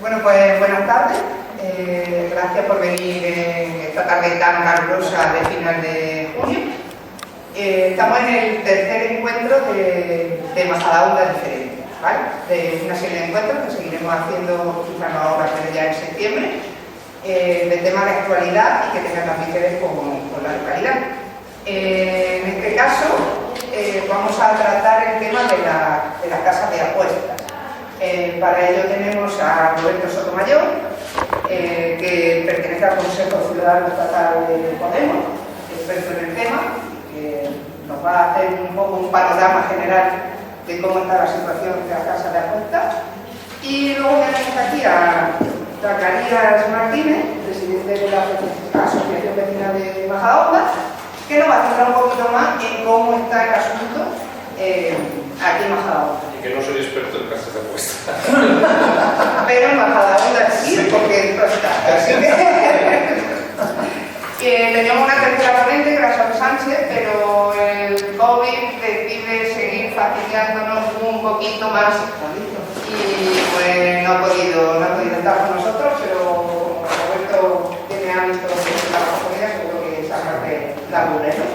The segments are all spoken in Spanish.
Bueno, pues buenas tardes. Gracias por venir esta tarde tan calurosa de final de junio. Estamos en el tercer encuentro de Majadahonda diferente, ¿vale? De una serie de encuentros que seguiremos haciendo, quizás no ahora, pero ya en septiembre, de temas de actualidad y que tengan también que ver con la localidad. En este caso, vamos a tratar el tema de las casas de apuestas. Para ello tenemos a Roberto Sotomayor, que pertenece al Consejo Ciudadano Estatal de Podemos, experto en el tema, que nos va a hacer un poco un panorama general de cómo está la situación de las casas de apuestas. Y luego tenemos aquí a Zacarías Martínez, presidente de la Asociación Vecinal de Majadahonda, que nos va a centrar un poquito más en cómo está el asunto aquí en Majadahonda. Y que no soy experto en casas de apuestas. Pero en Majadahonda sí, porque esto está. Así que teníamos una tercera ponente, Grasol Sánchez, pero el COVID decide seguir fastidiándonos un poquito más. Y pues no ha podido estar con nosotros, pero como Roberto tiene hábito de trabajo con ella, seguro que saca de la luna, ¿no?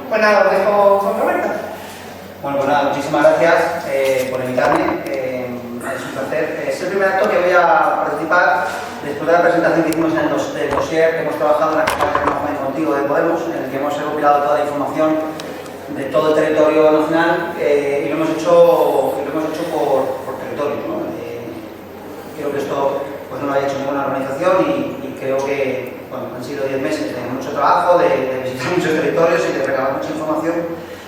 Pues nada, os dejo con Roberto. Bueno, pues nada, muchísimas gracias por invitarme, es un placer. Es el primer acto que voy a participar después de la presentación que hicimos en el dossier que hemos trabajado en la campaña contigo de Podemos, en el que hemos recopilado toda la información de todo el territorio nacional y lo hemos hecho por territorio, ¿no? Creo que esto pues, no lo haya hecho ninguna organización y creo que bueno, han sido 10 meses de mucho trabajo, de visitar muchos territorios y de recabar mucha información.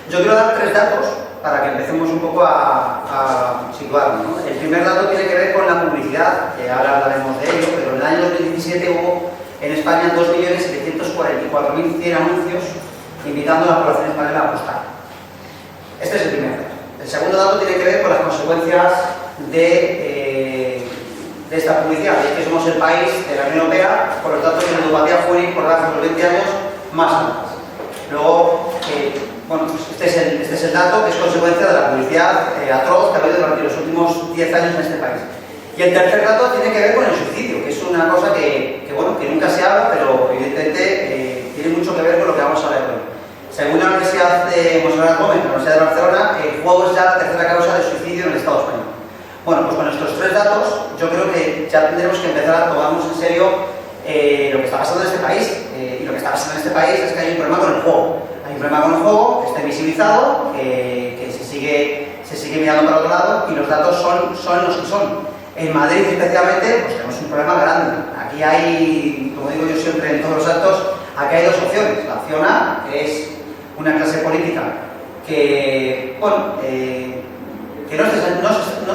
Yo quiero dar 3 datos para que empecemos un poco a situarnos, ¿no? El primer dato tiene que ver con la publicidad, que ahora hablaremos de ello, pero en el año 2017 hubo en España 2.744.100 anuncios invitando a la población española a apostar. Este es el primer dato. El segundo dato tiene que ver con las consecuencias de esta publicidad, y es que somos el país de la Unión Europea con los datos de ludopatía juvenil por debajo de los 20 años más altos. Luego, bueno, pues este es el dato que es consecuencia de la publicidad atroz que ha habido durante los últimos 10 años en este país. Y el tercer dato tiene que ver con el suicidio, que es una cosa que nunca se habla, pero evidentemente tiene mucho que ver con lo que vamos a ver hoy. Según la Universidad de Monserrat Gómez, la Universidad de Barcelona, el juego es ya la tercera causa de suicidio en el Estado español. Bueno, pues con estos 3 datos, yo creo que ya tendremos que empezar a tomarnos en serio lo que está pasando en este país. Y lo que está pasando en este país es que hay un problema con el juego. Hay un problema con el juego que está invisibilizado, que se sigue mirando para otro lado y los datos son los que son. En Madrid especialmente, pues tenemos un problema grande. Aquí hay, como digo yo siempre en todos los actos, aquí hay 2 opciones. La opción A, que es una clase política que, bueno, que no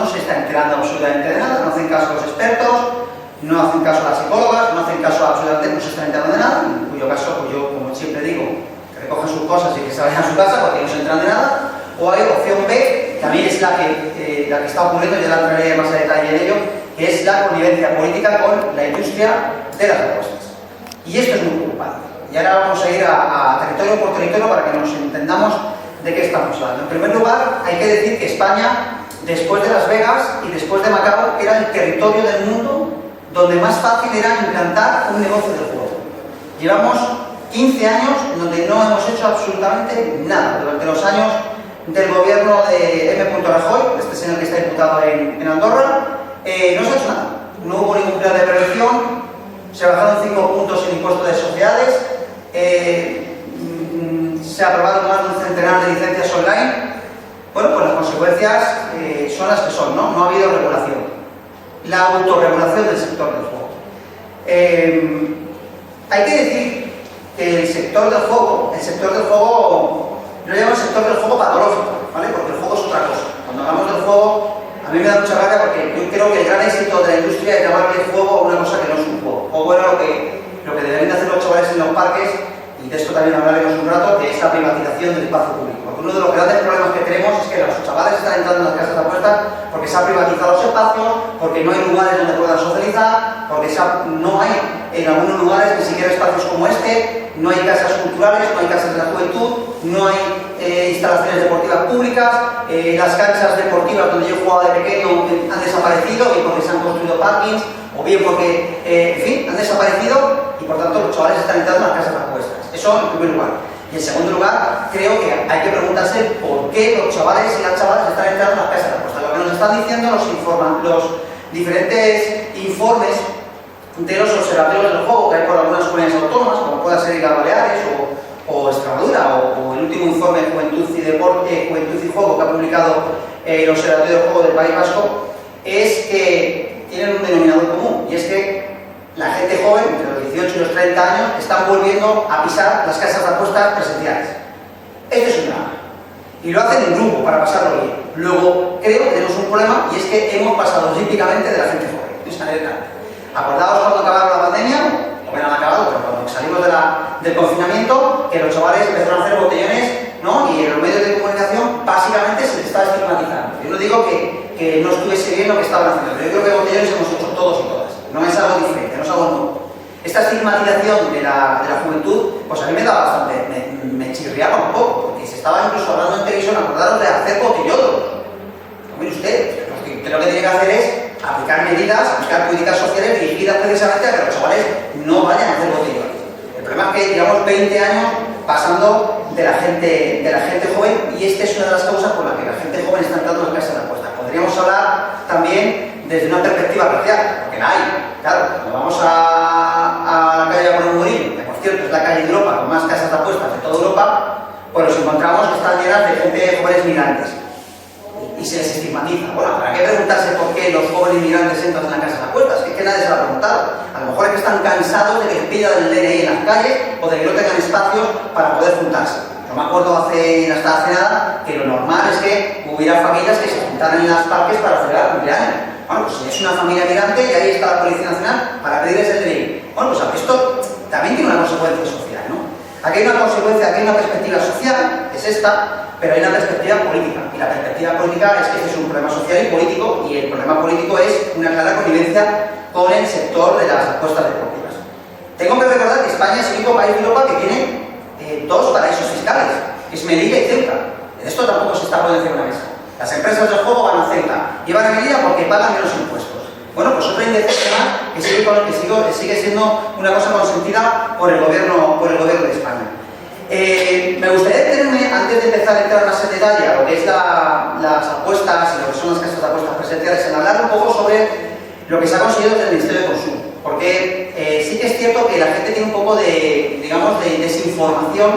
se está enterando absolutamente de nada, no hacen caso a los expertos, no hacen caso a las psicólogas, no hacen caso absolutamente, no se están enterando de nada, en cuyo caso, pues yo, como siempre digo, que recojan sus cosas y que se vayan a su casa porque no se enteran de nada. O hay opción B, también es la que está ocurriendo, ya la entraré más a detalle en ello, que es la connivencia política con la industria de las apuestas. Y esto es muy preocupante. Y ahora vamos a ir a territorio por territorio para que nos entendamos de qué estamos hablando. En primer lugar, hay que decir que España, después de Las Vegas y después de Macao, era el territorio del mundo donde más fácil era implantar un negocio del juego. Llevamos 15 años en donde no hemos hecho absolutamente nada. Durante los años del gobierno de M. Rajoy, este señor que está diputado en Andorra, no se ha hecho nada. No hubo ningún plan de prevención, se bajaron 5 puntos el impuesto de sociedades, se aprobaron más de un centenar de licencias online. Bueno, pues las consecuencias son las que son, ¿no? No ha habido regulación. La autorregulación del sector del juego. Hay que decir que el sector del juego yo lo llamo el sector del juego patológico, ¿vale? Porque el juego es otra cosa. Cuando hablamos del juego, a mí me da mucha rabia porque yo creo que el gran éxito de la industria es llamarle juego a una cosa que no es un juego. Juego era lo que deberían hacer los chavales en los parques, y de esto también hablaremos un rato, que es la privatización del espacio público. Porque uno de los grandes problemas que tenemos es que los chavales están entrando en las casas de apuestas porque se han privatizado los espacios, porque no hay lugares donde puedan socializar, porque no hay en algunos lugares, ni siquiera espacios como este, no hay casas culturales, no hay casas de la juventud, no hay instalaciones deportivas públicas, las canchas deportivas donde yo jugaba de pequeño han desaparecido, bien porque se han construido parkings, o bien porque, en fin, han desaparecido y por tanto los chavales están entrando en las casas de apuestas. Eso en primer lugar. Y en segundo lugar, creo que hay que preguntarse por qué los chavales y las chavalas están entrando en las casas de apuestas. Lo que nos están diciendo los diferentes informes de los observatorios del juego que hay por algunas comunidades autónomas, como pueda ser Islas Baleares o Extremadura, o el último informe Juventud y Deporte, Juventud y Juego que ha publicado el Observatorio del Juego del País Vasco, es que tienen un denominador común, y es que la gente joven, entre los 18 y los 30 años, están volviendo a pisar las casas de apuestas presenciales. Este es un drama. Y lo hacen en grupo, para pasarlo bien. Luego, creo que tenemos un problema, y es que hemos pasado olímpicamente de la gente joven. Acordaos cuando acabaron la pandemia, o bien han acabado, pero cuando salimos del confinamiento, que los chavales empezaron a hacer botellones, ¿no? Y en los medios de comunicación, básicamente se les estaba estigmatizando. Yo no digo que no estuviese bien lo que estaban haciendo, pero yo creo que botellones hemos hecho todos y todas. No es algo diferente, no es algo nuevo. Esta estigmatización de la juventud, pues a mí me da bastante, me chirriaba un poco, porque se estaba incluso hablando en televisión, acordaros de hacer botellódroms. Mire usted, lo que tiene que hacer es aplicar medidas, aplicar políticas sociales dirigidas precisamente a que los chavales no vayan a hacer botellones. El problema es que llevamos 20 años pasando de la gente joven, y esta es una de las causas por las que la gente joven está entrando en las casas de apuestas. Podríamos hablar también desde una perspectiva racial, porque la hay. Claro, cuando vamos a la calle de Morín, que por cierto es la calle de Europa con más casas de apuestas de toda Europa, pues nos encontramos que están llenas de gente de jóvenes migrantes. Y se les estigmatiza. Bueno, ¿para qué preguntarse por qué los jóvenes migrantes entran en las casas de apuestas? Es que nadie se lo ha preguntado. A lo mejor es que están cansados de que les pidan el DNI en las calles o de que no tengan espacios para poder juntarse. Yo me acuerdo hasta hace nada que lo normal es que hubiera familias que se juntaran en los parques para celebrar cumpleaños. Bueno, pues si es una familia migrante y ahí está la Policía Nacional para pedirles el DNI. Bueno, pues esto también tiene una consecuencia social, ¿no? Aquí hay una consecuencia, aquí hay una perspectiva social, que es esta, pero hay una perspectiva política. Y la perspectiva política es que este es un problema social y político, y el problema político es una clara connivencia con el sector de las apuestas deportivas. Tengo que recordar que España es el único país de Europa que tiene dos paraísos fiscales, que es Melilla y Ceuta. De esto tampoco se está poniendo encima de la mesa. Las empresas del juego van a Ceuta y van a Melilla porque pagan menos impuestos. Bueno, pues otra indecencia más que sigue siendo una cosa consentida por el gobierno de España. Me gustaría detenerme, antes de empezar a entrar más en detalle a lo que es las apuestas y lo que son las casas de apuestas presenciales, en hablar un poco sobre lo que se ha conseguido desde el Ministerio de Consumo. Porque sí que es cierto que la gente tiene un poco de, digamos, de desinformación.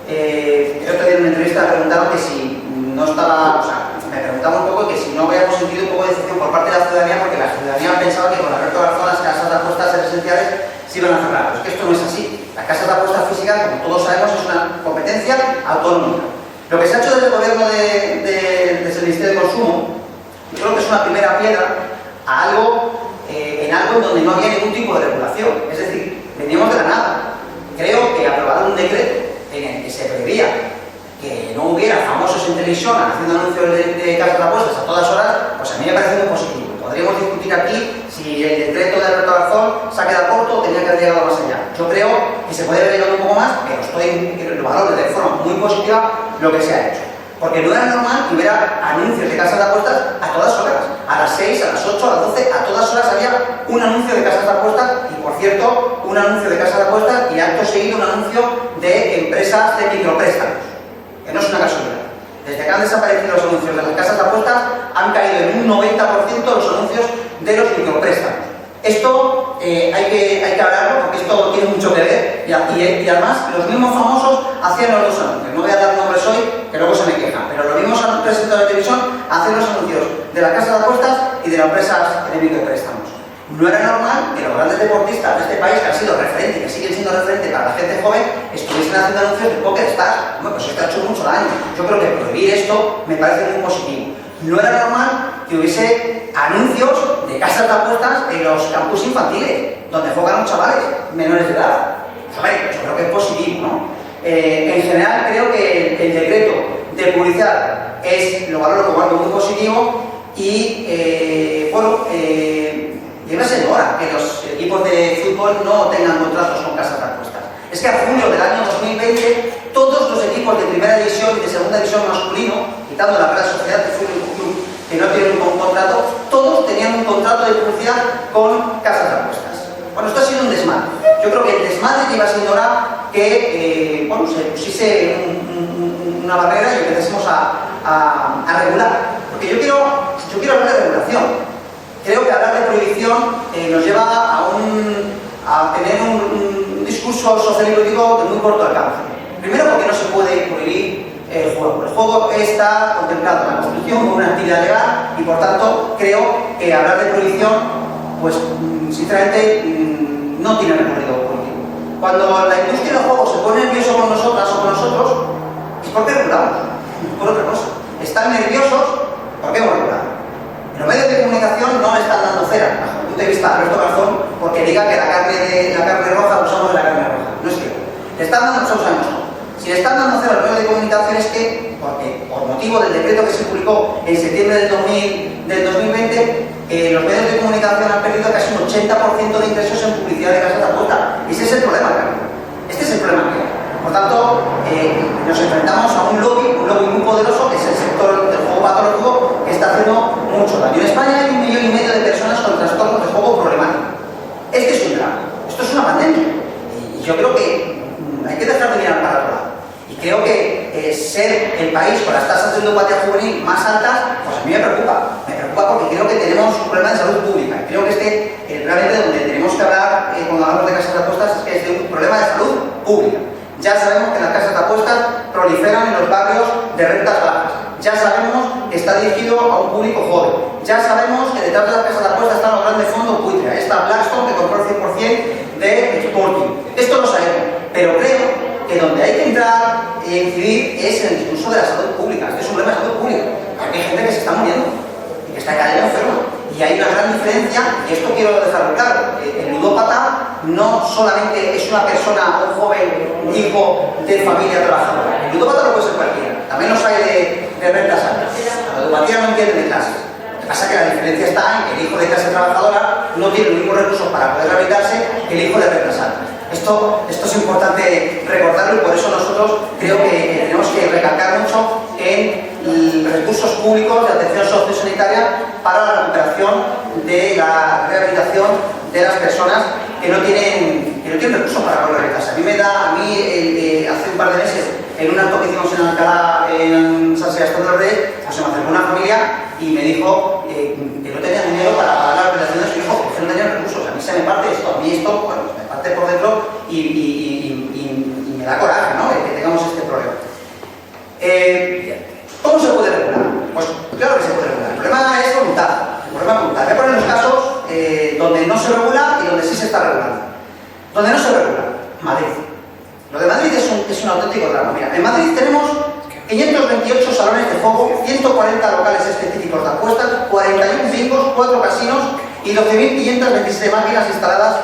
El otro día en una entrevista me preguntaron que si no estaba, o sea, me preguntaba un poco que si no habíamos sentido un poco de decepción por parte de la ciudadanía, porque la ciudadanía pensaba que con Alberto Garzón las casas de apuestas presenciales se iban a cerrar. Pero es que esto no es así. Las casas de apuestas físicas, como todos sabemos, es una competencia autónoma. Lo que se ha hecho desde el gobierno desde el Ministerio de Consumo, yo creo que es una primera piedra a algo, en algo en donde no había ningún tipo de regulación. Es decir, veníamos de la nada. Creo que aprobaron un decreto en el que se preveía que no hubiera famosos en televisión haciendo anuncios de casas de apuestas a todas horas, pues a mí me parece muy positivo. Podríamos discutir aquí si el decreto de Alberto Garzón se ha quedado corto o tenía que haber llegado más allá. Yo creo que se puede haber llegado un poco más, pero lo valoro de forma muy positiva lo que se ha hecho. Porque no era normal que hubiera anuncios de casas de apuestas a todas horas. A las 6, a las 8, a las 12, a todas horas había un anuncio de casas de apuestas y, por cierto, un anuncio de casas de apuestas y acto seguido un anuncio de empresas de micropréstamos. Que no es una casualidad. Desde que han desaparecido los anuncios de las casas de apuestas, han caído en un 90% los anuncios de los micropréstamos. Esto hay que hablarlo porque esto tiene mucho que ver y además los mismos famosos hacían los dos anuncios. No voy a dar nombres hoy, que luego se me quejan, pero los mismos presentadores de televisión hacen los anuncios de la casa de apuestas y de las empresas de micropréstamos. No era normal que los grandes deportistas de este país, que han sido referentes y que siguen siendo referentes para la gente joven, estuviesen haciendo anuncios de Poker Stars. Bueno, pues esto ha hecho mucho daño. Yo creo que prohibir esto me parece muy positivo. No era normal que hubiese anuncios de casas de apuestas en los campus infantiles, donde juegan los chavales menores de edad. Hombre, yo creo que es positivo, ¿no? En general, creo que el decreto de publicidad lo valoro como algo muy positivo y, bueno, Y debe ser hora que los equipos de fútbol no tengan contratos con casas de apuestas. Es que a junio del año 2020 todos los equipos de primera división y de segunda división masculino, quitando la Real Sociedad de Fútbol Club, que no tienen un contrato, todos tenían un contrato de publicidad con casas de apuestas. Bueno, esto ha sido un desmadre. Yo creo que el desmadre que iba siendo hora que bueno, se pusiese una barrera y empecemos a regular. Porque yo quiero hablar de regulación. Creo que hablar de prohibición nos lleva a tener un discurso social y político de muy corto alcance. Primero porque no se puede prohibir el juego. El juego está contemplado en la Constitución como una actividad legal y por tanto creo que hablar de prohibición, pues sinceramente no tiene recorrido político. Cuando la industria del juego se pone nervioso con nosotras o con nosotros, es porque regulamos, por otra cosa. Están nerviosos, ¿por qué hemos regulado? En los medios de comunicación no le están dando cera, bajo el punto de vista de Alberto Garzón, porque diga que la carne roja usamos de la carne roja. No es cierto. Le están dando, nosotros sabemos todo. Si le están dando cera a los medios de comunicación es que, porque por motivo del decreto que se publicó en septiembre del 2020, los medios de comunicación han perdido casi un 80% de ingresos en publicidad de casas de apuesta. Ese es el problema, claro. Este es el problema que hay. Por tanto, nos enfrentamos a un lobby muy poderoso, que es el sector del juego patológico, que está haciendo mucho daño. En España hay 1,5 millones de personas con trastornos de juego problemático. Este es un drama. Esto es una pandemia. Y yo creo que hay que dejar de mirar para otro lado. Y creo que ser el país con las tasas de ludopatía juvenil más altas, pues a mí me preocupa. Me preocupa porque creo que tenemos un problema de salud pública. Y creo que realmente donde tenemos que hablar cuando hablamos de casas de apuestas es que es de un problema de salud pública. Ya sabemos que las casas de apuestas proliferan en los barrios de rentas bajas. Ya sabemos que está dirigido a un público joven. Ya sabemos que detrás de las casas de apuestas están los grandes fondos buitres. Ahí está Blackstone, que compró el 100% de Sporting. Esto lo sabemos. Pero creo que donde hay que entrar e incidir es en el discurso de la salud pública. Este es un problema de salud pública. Aquí hay gente que se está muriendo y que está cayendo enferma. Y hay una gran diferencia, y esto quiero dejarlo claro. El ludópata no solamente es una persona, un joven, un hijo de familia trabajadora. El ludópata lo puede ser cualquiera. También los hay de rentas altas. La ludopatía no entiende de clases. Lo que pasa es que la diferencia está en que el hijo de clase trabajadora no tiene los mismos recursos para poder rehabilitarse que el hijo de rentas altas. Esto es importante recordarlo y por eso nosotros creo que tenemos que recalcar mucho en recursos públicos de atención sociosanitaria para la recuperación de la rehabilitación de las personas que no tienen recursos para poder rehabilitarse. A mí hace un par de meses, en un acto que hicimos en Alcalá, en San Sebastián de los Reyes, pues se me acercó una familia y me dijo que no tenía dinero para pagar la rehabilitación de su hijo, porque no tenían recursos. A mí se me parte esto, bueno, me parte por dentro y me da coraje, ¿no?, de que tengamos este problema. ¿Cómo se puede regular? Pues claro que se puede regular. El problema es voluntad. Voy a poner los casos donde no se regula y donde sí se está regulando. Donde no se regula, Madrid. Lo de Madrid es un auténtico drama. Mira, en Madrid tenemos 528 salones de juego, 140 locales específicos de apuestas, 41 bingos, 4 casinos y 12.527 máquinas instaladas,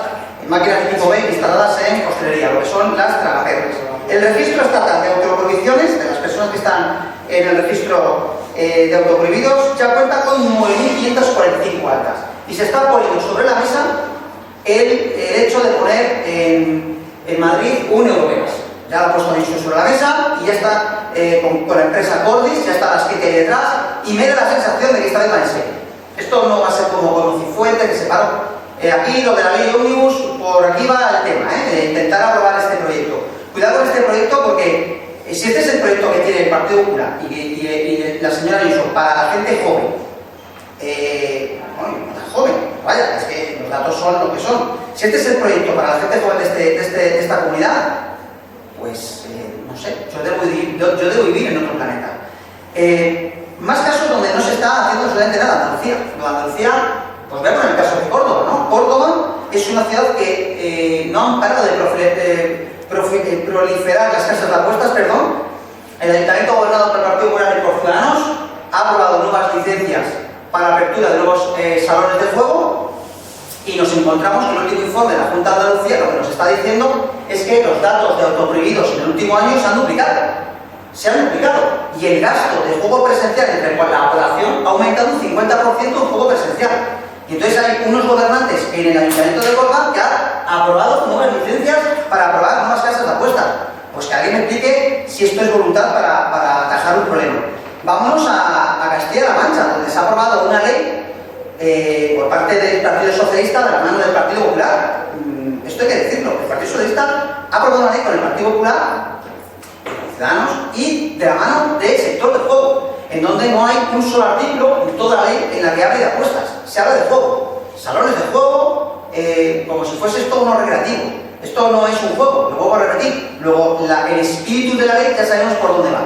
máquinas de tipo B instaladas en hostelería, lo que son las tragaperras. El registro estatal de autoprohibiciones, de las personas que están en el registro de autoprohibidos, ya cuenta con 9.545 altas. Y se está poniendo sobre la mesa el hecho de poner en Madrid un Eurovegas. Ya lo ha puesto Dicho sobre la mesa y ya está con la empresa Cordis, ya está la que hay detrás y me da la sensación de que esta vez va en serio. Esto no va a ser como con Cifuentes, que se paró. Aquí lo de la ley Omnibus, por aquí va el tema, de intentar aprobar este proyecto. Cuidado con este proyecto porque si este es el proyecto que tiene el Partido Popular y la señora Ayuso para la gente joven, bueno, no tan joven, vaya, es que los datos son lo que son. Si este es el proyecto para la gente joven de esta comunidad, pues no sé, yo debo vivir en otro planeta. Más casos donde no se está haciendo absolutamente nada. Andalucía. Andalucía, pues voy a poner el caso de Córdoba, ¿no? Córdoba es una ciudad que no han parado de proliferar las casas de apuestas, perdón. El ayuntamiento gobernado por el Partido Popular y por Ciudadanos ha aprobado nuevas licencias para la apertura de nuevos salones de juego y nos encontramos que el último informe de la Junta de Andalucía lo que nos está diciendo es que los datos de autoprohibidos en el último año se han duplicado. Y el gasto de juego presencial entre la población ha aumentado un 50% en juego presencial. Y entonces hay unos gobernantes en el Ayuntamiento de Córdoba que han aprobado nuevas licencias para aprobar nuevas casas de apuestas. Pues que alguien me explique si esto es voluntad para atajar un problema. Vámonos a Castilla-La Mancha, donde se ha aprobado una ley por parte del Partido Socialista de la mano del Partido Popular. Esto hay que decirlo, el Partido Socialista ha aprobado una ley con el Partido Popular, Ciudadanos, y de la mano del sector del juego, en donde no hay un solo artículo en toda la ley en la que hable de apuestas. Se habla de juego, salones de juego, como si fuese esto uno recreativo. Esto no es un juego, lo vuelvo a repetir. Luego, el espíritu de la ley ya sabemos por dónde va.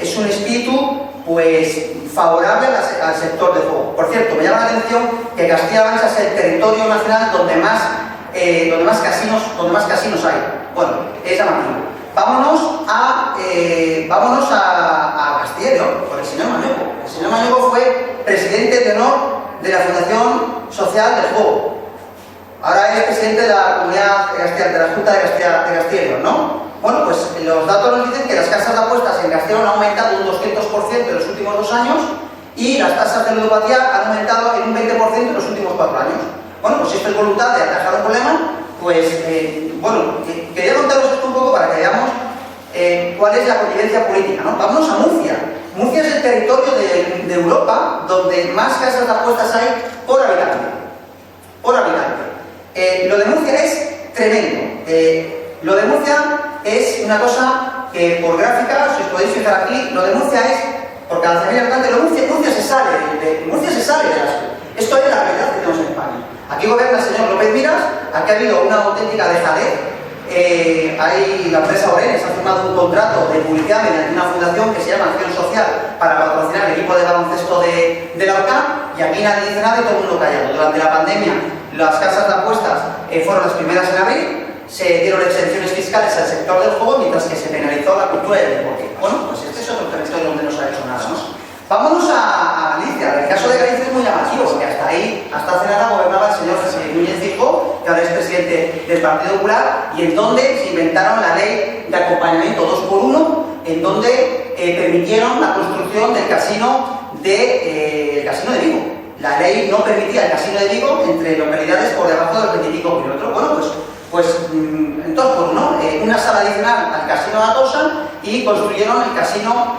Es un espíritu, pues, favorable al sector del juego. Por cierto, me llama la atención que Castilla-La Mancha es el territorio nacional donde más casinos hay. Bueno, es llamativo. Vámonos a Castilla y León, con el señor Mañueco. El señor Mañueco fue presidente de honor de la Fundación Social del Juego. Ahora es presidente de la Comunidad de Castilla, de la Junta de Castilla y León, ¿no? Bueno, pues los datos nos dicen que las casas de apuestas en Castilla han aumentado un 200% en los últimos 2 años y las tasas de ludopatía han aumentado en un 20% en los últimos 4 años. Bueno, pues si esto es voluntad de atajar un problema, pues, quería contaros esto un poco para que veamos cuál es la convivencia política, ¿no? Vámonos a Murcia. Murcia es el territorio de Europa donde más casas de apuestas hay por habitante. Por habitante. Lo de Murcia es tremendo. Lo de Murcia es una cosa que por gráfica, si os podéis fijar aquí, lo de Murcia es, por cada 100.000 habitantes, Murcia se sale de las... Esto es la realidad que tenemos en España. Aquí gobierna el señor López Miras, aquí ha habido una auténtica dejadez. La empresa Orenes ha firmado un contrato de publicidad mediante una fundación que se llama Acción Social para patrocinar el equipo de baloncesto de la OCAN, y aquí nadie dice nada y todo el mundo callado. Durante la pandemia, las casas de apuestas fueron las primeras en abrir, se dieron exenciones fiscales al sector del juego, mientras que se penalizó la cultura y el deporte. Bueno, pues este es otro territorio donde no se ha hecho nada, ¿no? Vámonos a Galicia. El caso de Galicia es muy llamativo, porque hasta hace nada gobernaba el señor Núñez Feijóo, que ahora es presidente del Partido Popular, y en donde se inventaron la ley de acompañamiento 2x1, en donde permitieron la construcción del casino de Vigo. La ley no permitía el casino de Vigo entre localidades por debajo de los 25 kilómetros. Bueno, pues en 2x1, una sala adicional al casino de Atocha, y construyeron el casino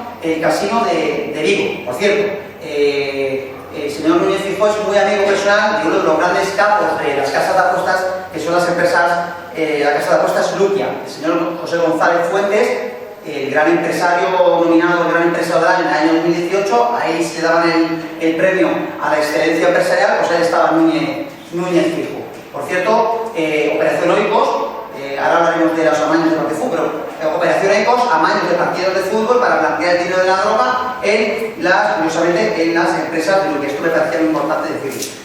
de Vigo. Por cierto, el señor Núñez Feijóo es muy amigo personal de uno de los grandes capos de las casas de apuestas, que son las empresas, la casa de apuestas Luquia, el señor José González Fuentes, el gran empresario nominado, el gran empresario del año en el año 2018. Ahí se daban el premio a la excelencia empresarial, pues ahí estaba Núñez Feijóo. Por cierto, Operación Oikos, ahora hablaremos de los amaños de lo que fue, pero Operación Oikos, amaños de partidos de fútbol para blanquear el dinero de la droga curiosamente, en las empresas, de lo que esto me parecía muy importante decir.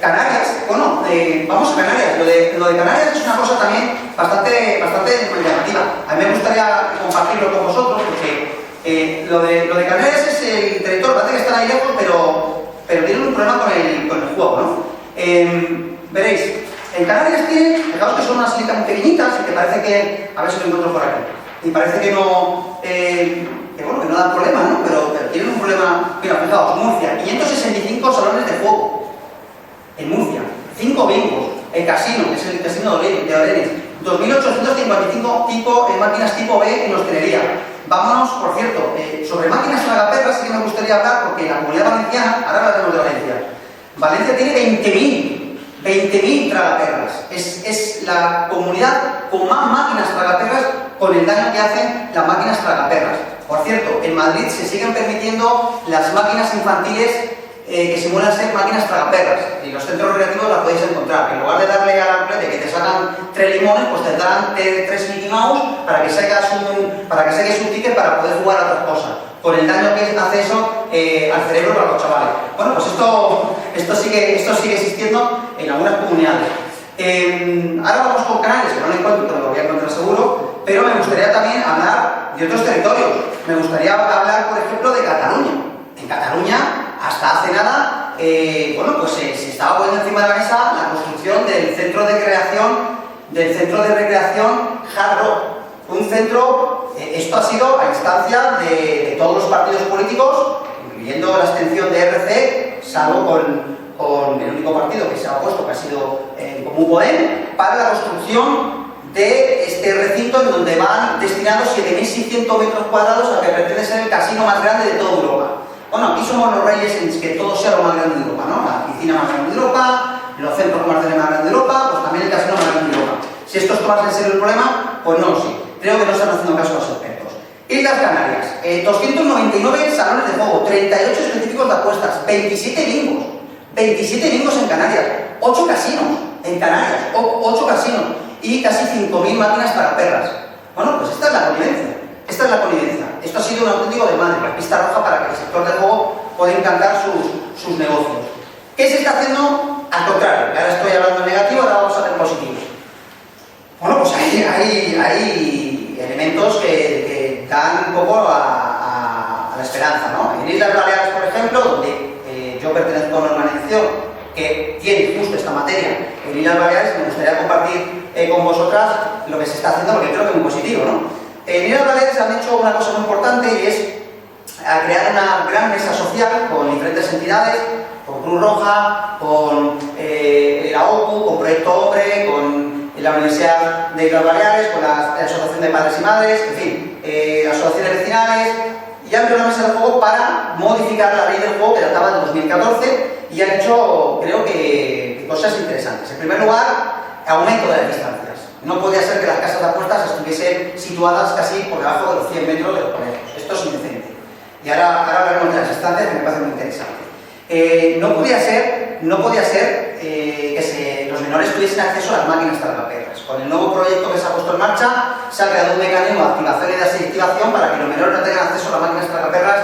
Canarias, bueno, vamos a Canarias. Lo de Canarias es una cosa también bastante llamativa. A mí me gustaría compartirlo con vosotros, porque lo de Canarias es el territorio, parece que están ahí lejos, pero tienen un problema con el juego, ¿no? Veréis, en Canarias tienen, fijaos que son unas islitas muy pequeñitas y que parece que, a ver si lo encuentro por aquí, y parece que no da problema, ¿no? Pero tienen un problema. Mira, fijaos, Murcia, 565 salones de juego en Murcia, 5 bingos, el casino, que es el casino de Orenes, 2.855 máquinas tipo B en hostelería. Vámonos, por cierto, sobre máquinas tragaperras sí que me gustaría hablar, porque en la Comunidad Valenciana, ahora hablaremos de Valencia tiene 20.000 tragaperras. Es la comunidad con más máquinas tragaperras, con el daño que hacen las máquinas tragaperras. Por cierto, en Madrid se siguen permitiendo las máquinas infantiles que simulan ser máquinas tragaperras, y los centros recreativos las podéis encontrar. En lugar de darle a la amplete que te sacan 3 limones, pues te dan 3 Mickey Mouse para que saques un ticket para poder jugar a otras cosas, con el daño que hace eso al cerebro para los chavales. Bueno, pues esto sigue existiendo en algunas comunidades. Ahora vamos con Canarias, que no lo encuentro, pero lo voy a encontrar seguro, pero me gustaría también hablar de otros territorios. Me gustaría hablar, por ejemplo, de Cataluña. En Cataluña, hasta hace nada, se estaba poniendo encima de la mesa la construcción del centro de recreación Hard Rock. Un centro, esto ha sido a instancia de todos los partidos políticos, incluyendo la abstención de RC, salvo con el único partido que se ha opuesto, que ha sido Comú Podem, para la construcción de este recinto en donde van destinados 7.600 metros cuadrados a que pretende ser el casino más grande de toda Europa. Bueno, aquí somos los reyes en que todo sea lo más grande de Europa, ¿no? La piscina más grande de Europa, los centros comerciales más grandes de Europa, pues también el casino más grande de Europa. Si esto es tomarse en serio el problema, pues no lo sé. Creo que no están haciendo caso a los expertos. Islas Canarias, 299 salones de juego, 38 específicos de apuestas, 27 bingos. 27 bingos en Canarias, 8 casinos en Canarias, 8 casinos y casi 5.000 máquinas para perras. Bueno, pues esta es la convivencia. Esta es la convivencia. Esto ha sido un auténtico desmadre, la pista roja para que el sector del juego pueda encantar sus negocios. ¿Qué se está haciendo? Al contrario, ahora estoy hablando en negativo, ahora vamos a hacer positivo. Bueno, pues hay elementos que dan un poco a la esperanza, ¿no? En Islas Baleares, por ejemplo, donde yo pertenezco a una organización que tiene justo esta materia, en Islas Baleares, me gustaría compartir con vosotras lo que se está haciendo, porque creo que es muy positivo, ¿no? En Islas Baleares han hecho una cosa muy importante y es crear una gran mesa social con diferentes entidades, con Cruz Roja, con la OCU, con Proyecto Hombre, con la Universidad de Islas Baleares, con la Asociación de Padres y Madres, en fin, asociaciones vecinales, y han creado una mesa de juego para modificar la ley del juego que databa del 2014 y han hecho, creo que cosas interesantes. En primer lugar, aumento de las distancias. No podía ser que las casas de apuestas estuviesen situadas casi por debajo de los 100 metros de los colegios. Esto es indecente. Y ahora hablaremos de las distancias, que me parece muy interesante. No podía ser que los menores tuviesen acceso a las máquinas tragaperras. Con el nuevo proyecto que se ha puesto en marcha, se ha creado un mecanismo de activación y desactivación para que los menores no tengan acceso a las máquinas tragaperras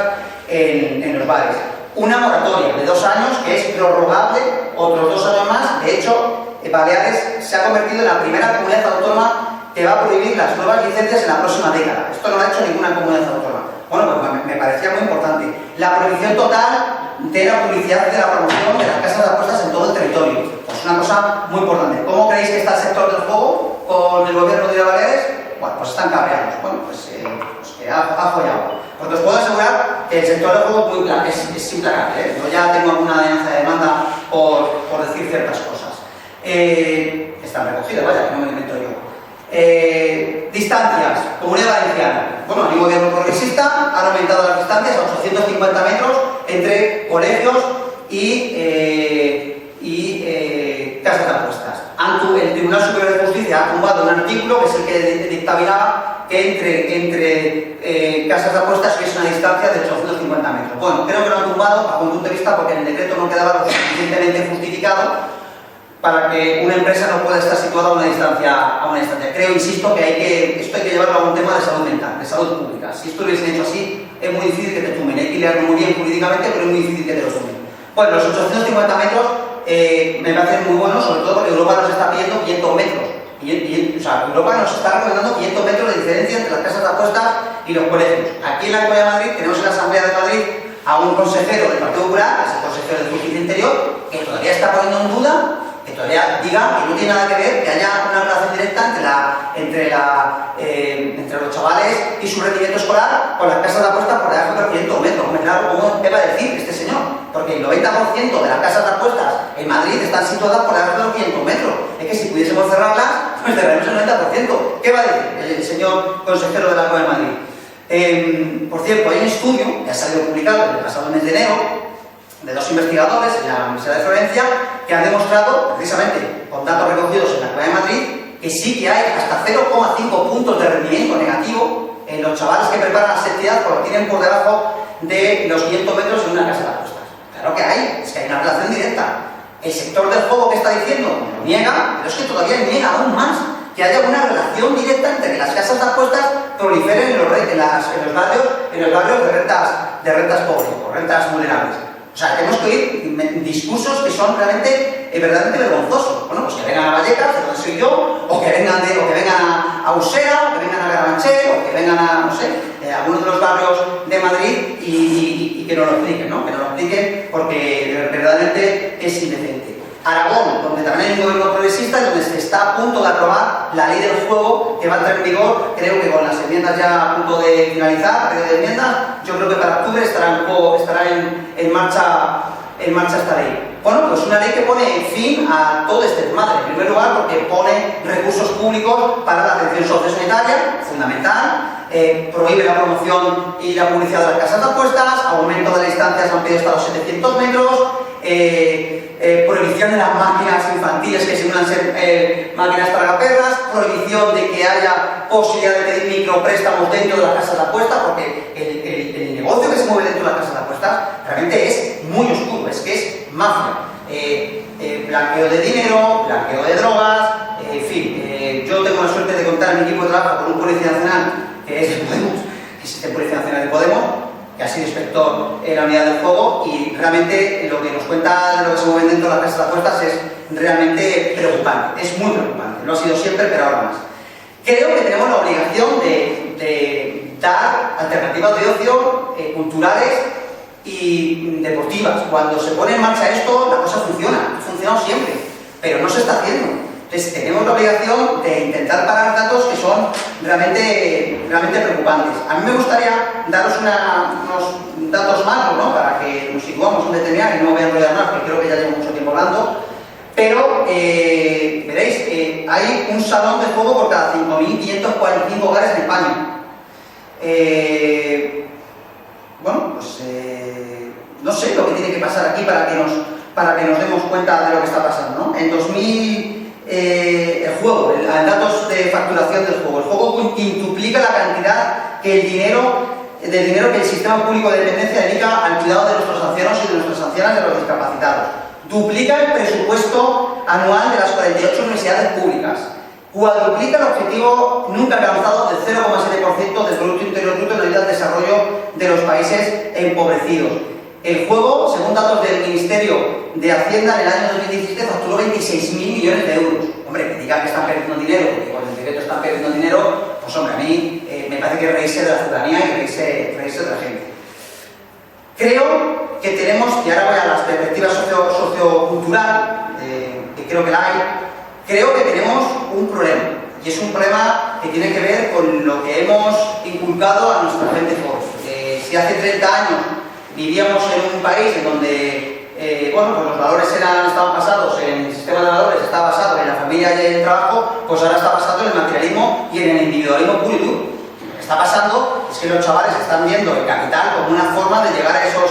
en los bares. Una moratoria de 2 años que es prorrogable otros 2 años más. De hecho, Baleares se ha convertido en la primera comunidad autónoma que va a prohibir las nuevas licencias en la próxima década. Esto no lo ha hecho ninguna comunidad autónoma. Bueno, pues me parecía muy importante. La prohibición total de la publicidad de la promoción de las casas de apuestas en todo el territorio. Es una cosa muy importante. ¿Cómo creéis que está el sector del juego con el gobierno de Baleares? Bueno, pues están cabreados. Bueno, pues que ha fallado. Porque os puedo asegurar que el sector del juego es implacable, ¿eh? Yo ya tengo alguna denuncia de demanda por decir ciertas cosas. Están recogidas, vaya, que no me lo invento yo. Distancias, Comunidad Valenciana. Bueno, el gobierno progresista ha aumentado las distancias a 850 metros entre colegios y casas de apuestas. El Tribunal Superior de Justicia ha tumbado un artículo que es el que dictaminaba que entre casas de apuestas hubiese una distancia de 850 metros. Bueno, creo que lo han tumbado bajo un punto de vista porque en el decreto no quedaba lo suficientemente justificado para que una empresa no pueda estar situada a una distancia. Creo, insisto, que esto hay que llevarlo a un tema de salud mental, de salud pública. Si esto lo hubiesen hecho así, es muy difícil que te tumben. Hay que leerlo muy bien jurídicamente, pero es muy difícil que te lo tumben. Bueno, los 850 metros me parecen muy buenos, sobre todo porque Europa nos está pidiendo 500 metros. O sea, Europa nos está recomendando 500 metros de diferencia entre las casas de apuestas y los colegios. Aquí en la Comunidad de Madrid tenemos en la Asamblea de Madrid a un consejero del Partido Popular, que es el consejero de Justicia Interior, que todavía está poniendo en duda, que todavía diga que no tiene nada que ver, que haya una relación directa entre los chavales y su rendimiento escolar con las casas de apuestas por debajo de 500 metros. Claro, ¿qué va a decir este señor? Porque el 90% de las casas de apuestas en Madrid están situadas por debajo de los 500 metros. Es que si pudiésemos cerrarlas, pues cerraremos el 90%. ¿Qué va a decir el señor consejero de la Comunidad de Madrid? Por cierto, hay un estudio que ha salido publicado en el pasado mes de enero de 2 investigadores en la Universidad de Florencia que han demostrado, precisamente con datos recogidos en la Comunidad de Madrid, que sí que hay hasta 0,5 puntos de rendimiento negativo en los chavales que preparan las actividades porque tienen por debajo de los 500 metros en una casa de apuestas. Claro que hay, es que hay una relación directa. El sector del juego que está diciendo lo niega, pero es que todavía niega aún más que haya una relación directa entre que las casas de apuestas proliferen en los barrios de rentas pobres o rentas vulnerables. O sea, tenemos que oír discursos que son verdaderamente vergonzosos. Bueno, pues que vengan a Vallecas, de donde soy yo, o que vengan a Usera, o que vengan a Carabanchel, o que vengan a, no sé, algunos de los barrios de Madrid y que nos lo expliquen, ¿no? Que nos lo expliquen porque verdaderamente es indecente. Aragón, donde también hay un gobierno progresista, donde se está a punto de aprobar la ley del juego que va a entrar en vigor, creo que con las enmiendas ya a punto de finalizar, periodo de enmiendas, yo creo que para octubre estará en marcha esta ley. bueno, pues una ley que pone fin a todo este desmadre. En primer lugar, porque pone recursos públicos para la atención sociosanitaria, fundamental, prohíbe la promoción y la publicidad de las casas de apuestas, aumento de las distancias amplias hasta los 700 metros, prohibición de las máquinas infantiles que simulan ser máquinas tragaperras, prohibición de que haya posibilidad de pedir micropréstamos dentro de las casas de apuestas, porque el negocio que se mueve dentro de las casas de apuestas realmente es muy oscuro, es que es mafia. Blanqueo de dinero, blanqueo de drogas, en fin. Yo tengo la suerte de contar en mi equipo de trabajo con un policía nacional que es de Podemos, que es el policía nacional de Podemos, que ha sido inspector en la unidad del juego, y realmente lo que nos cuenta de lo que se mueve dentro de las casas de apuestas es realmente preocupante, es muy preocupante. Lo ha sido siempre, pero ahora más. Creo que tenemos la obligación de dar alternativas de ocio culturales y deportivas. Cuando se pone en marcha esto, la cosa funciona, ha funcionado siempre, pero no se está haciendo. Entonces tenemos la obligación de intentar parar datos que son realmente preocupantes. A mí me gustaría daros unos datos más, ¿no?, para que nos situamos en determinar, y no voy a enrollar más, porque creo que ya llevo mucho tiempo hablando, pero veréis, hay un salón de juego por cada 5.545 hogares en España. Bueno, pues no sé lo que tiene que pasar aquí para que nos demos cuenta de lo que está pasando, ¿no? En 2000, el juego, datos de facturación del juego. El juego quintuplica la cantidad que del dinero que el sistema público de dependencia dedica al cuidado de nuestros ancianos y de nuestras ancianas y de los discapacitados. Duplica el presupuesto anual de las 48 universidades públicas. Cuadruplica el objetivo nunca alcanzado del 0,7% del Producto Interior Bruto en la ayuda al desarrollo de los países empobrecidos. El juego, según datos del Ministerio de Hacienda, en el año 2017 facturó 26.000 millones de euros. Hombre, que digan que están perdiendo dinero, porque con el decreto están perdiendo dinero, pues hombre, a mí me parece que reírse de la ciudadanía y reírse de la gente. Creo que tenemos, y ahora voy a las perspectivas sociocultural, que creo que la hay, creo que tenemos un problema, y es un problema que tiene que ver con lo que hemos inculcado a nuestra gente joven. Si hace 30 años vivíamos en un país en donde bueno, pues los valores estaban basados en el sistema de valores, está basado en la familia y en el trabajo, pues ahora está basado en el materialismo y en el individualismo puro y duro. Lo que está pasando es que los chavales están viendo el capital como una forma de llegar a esos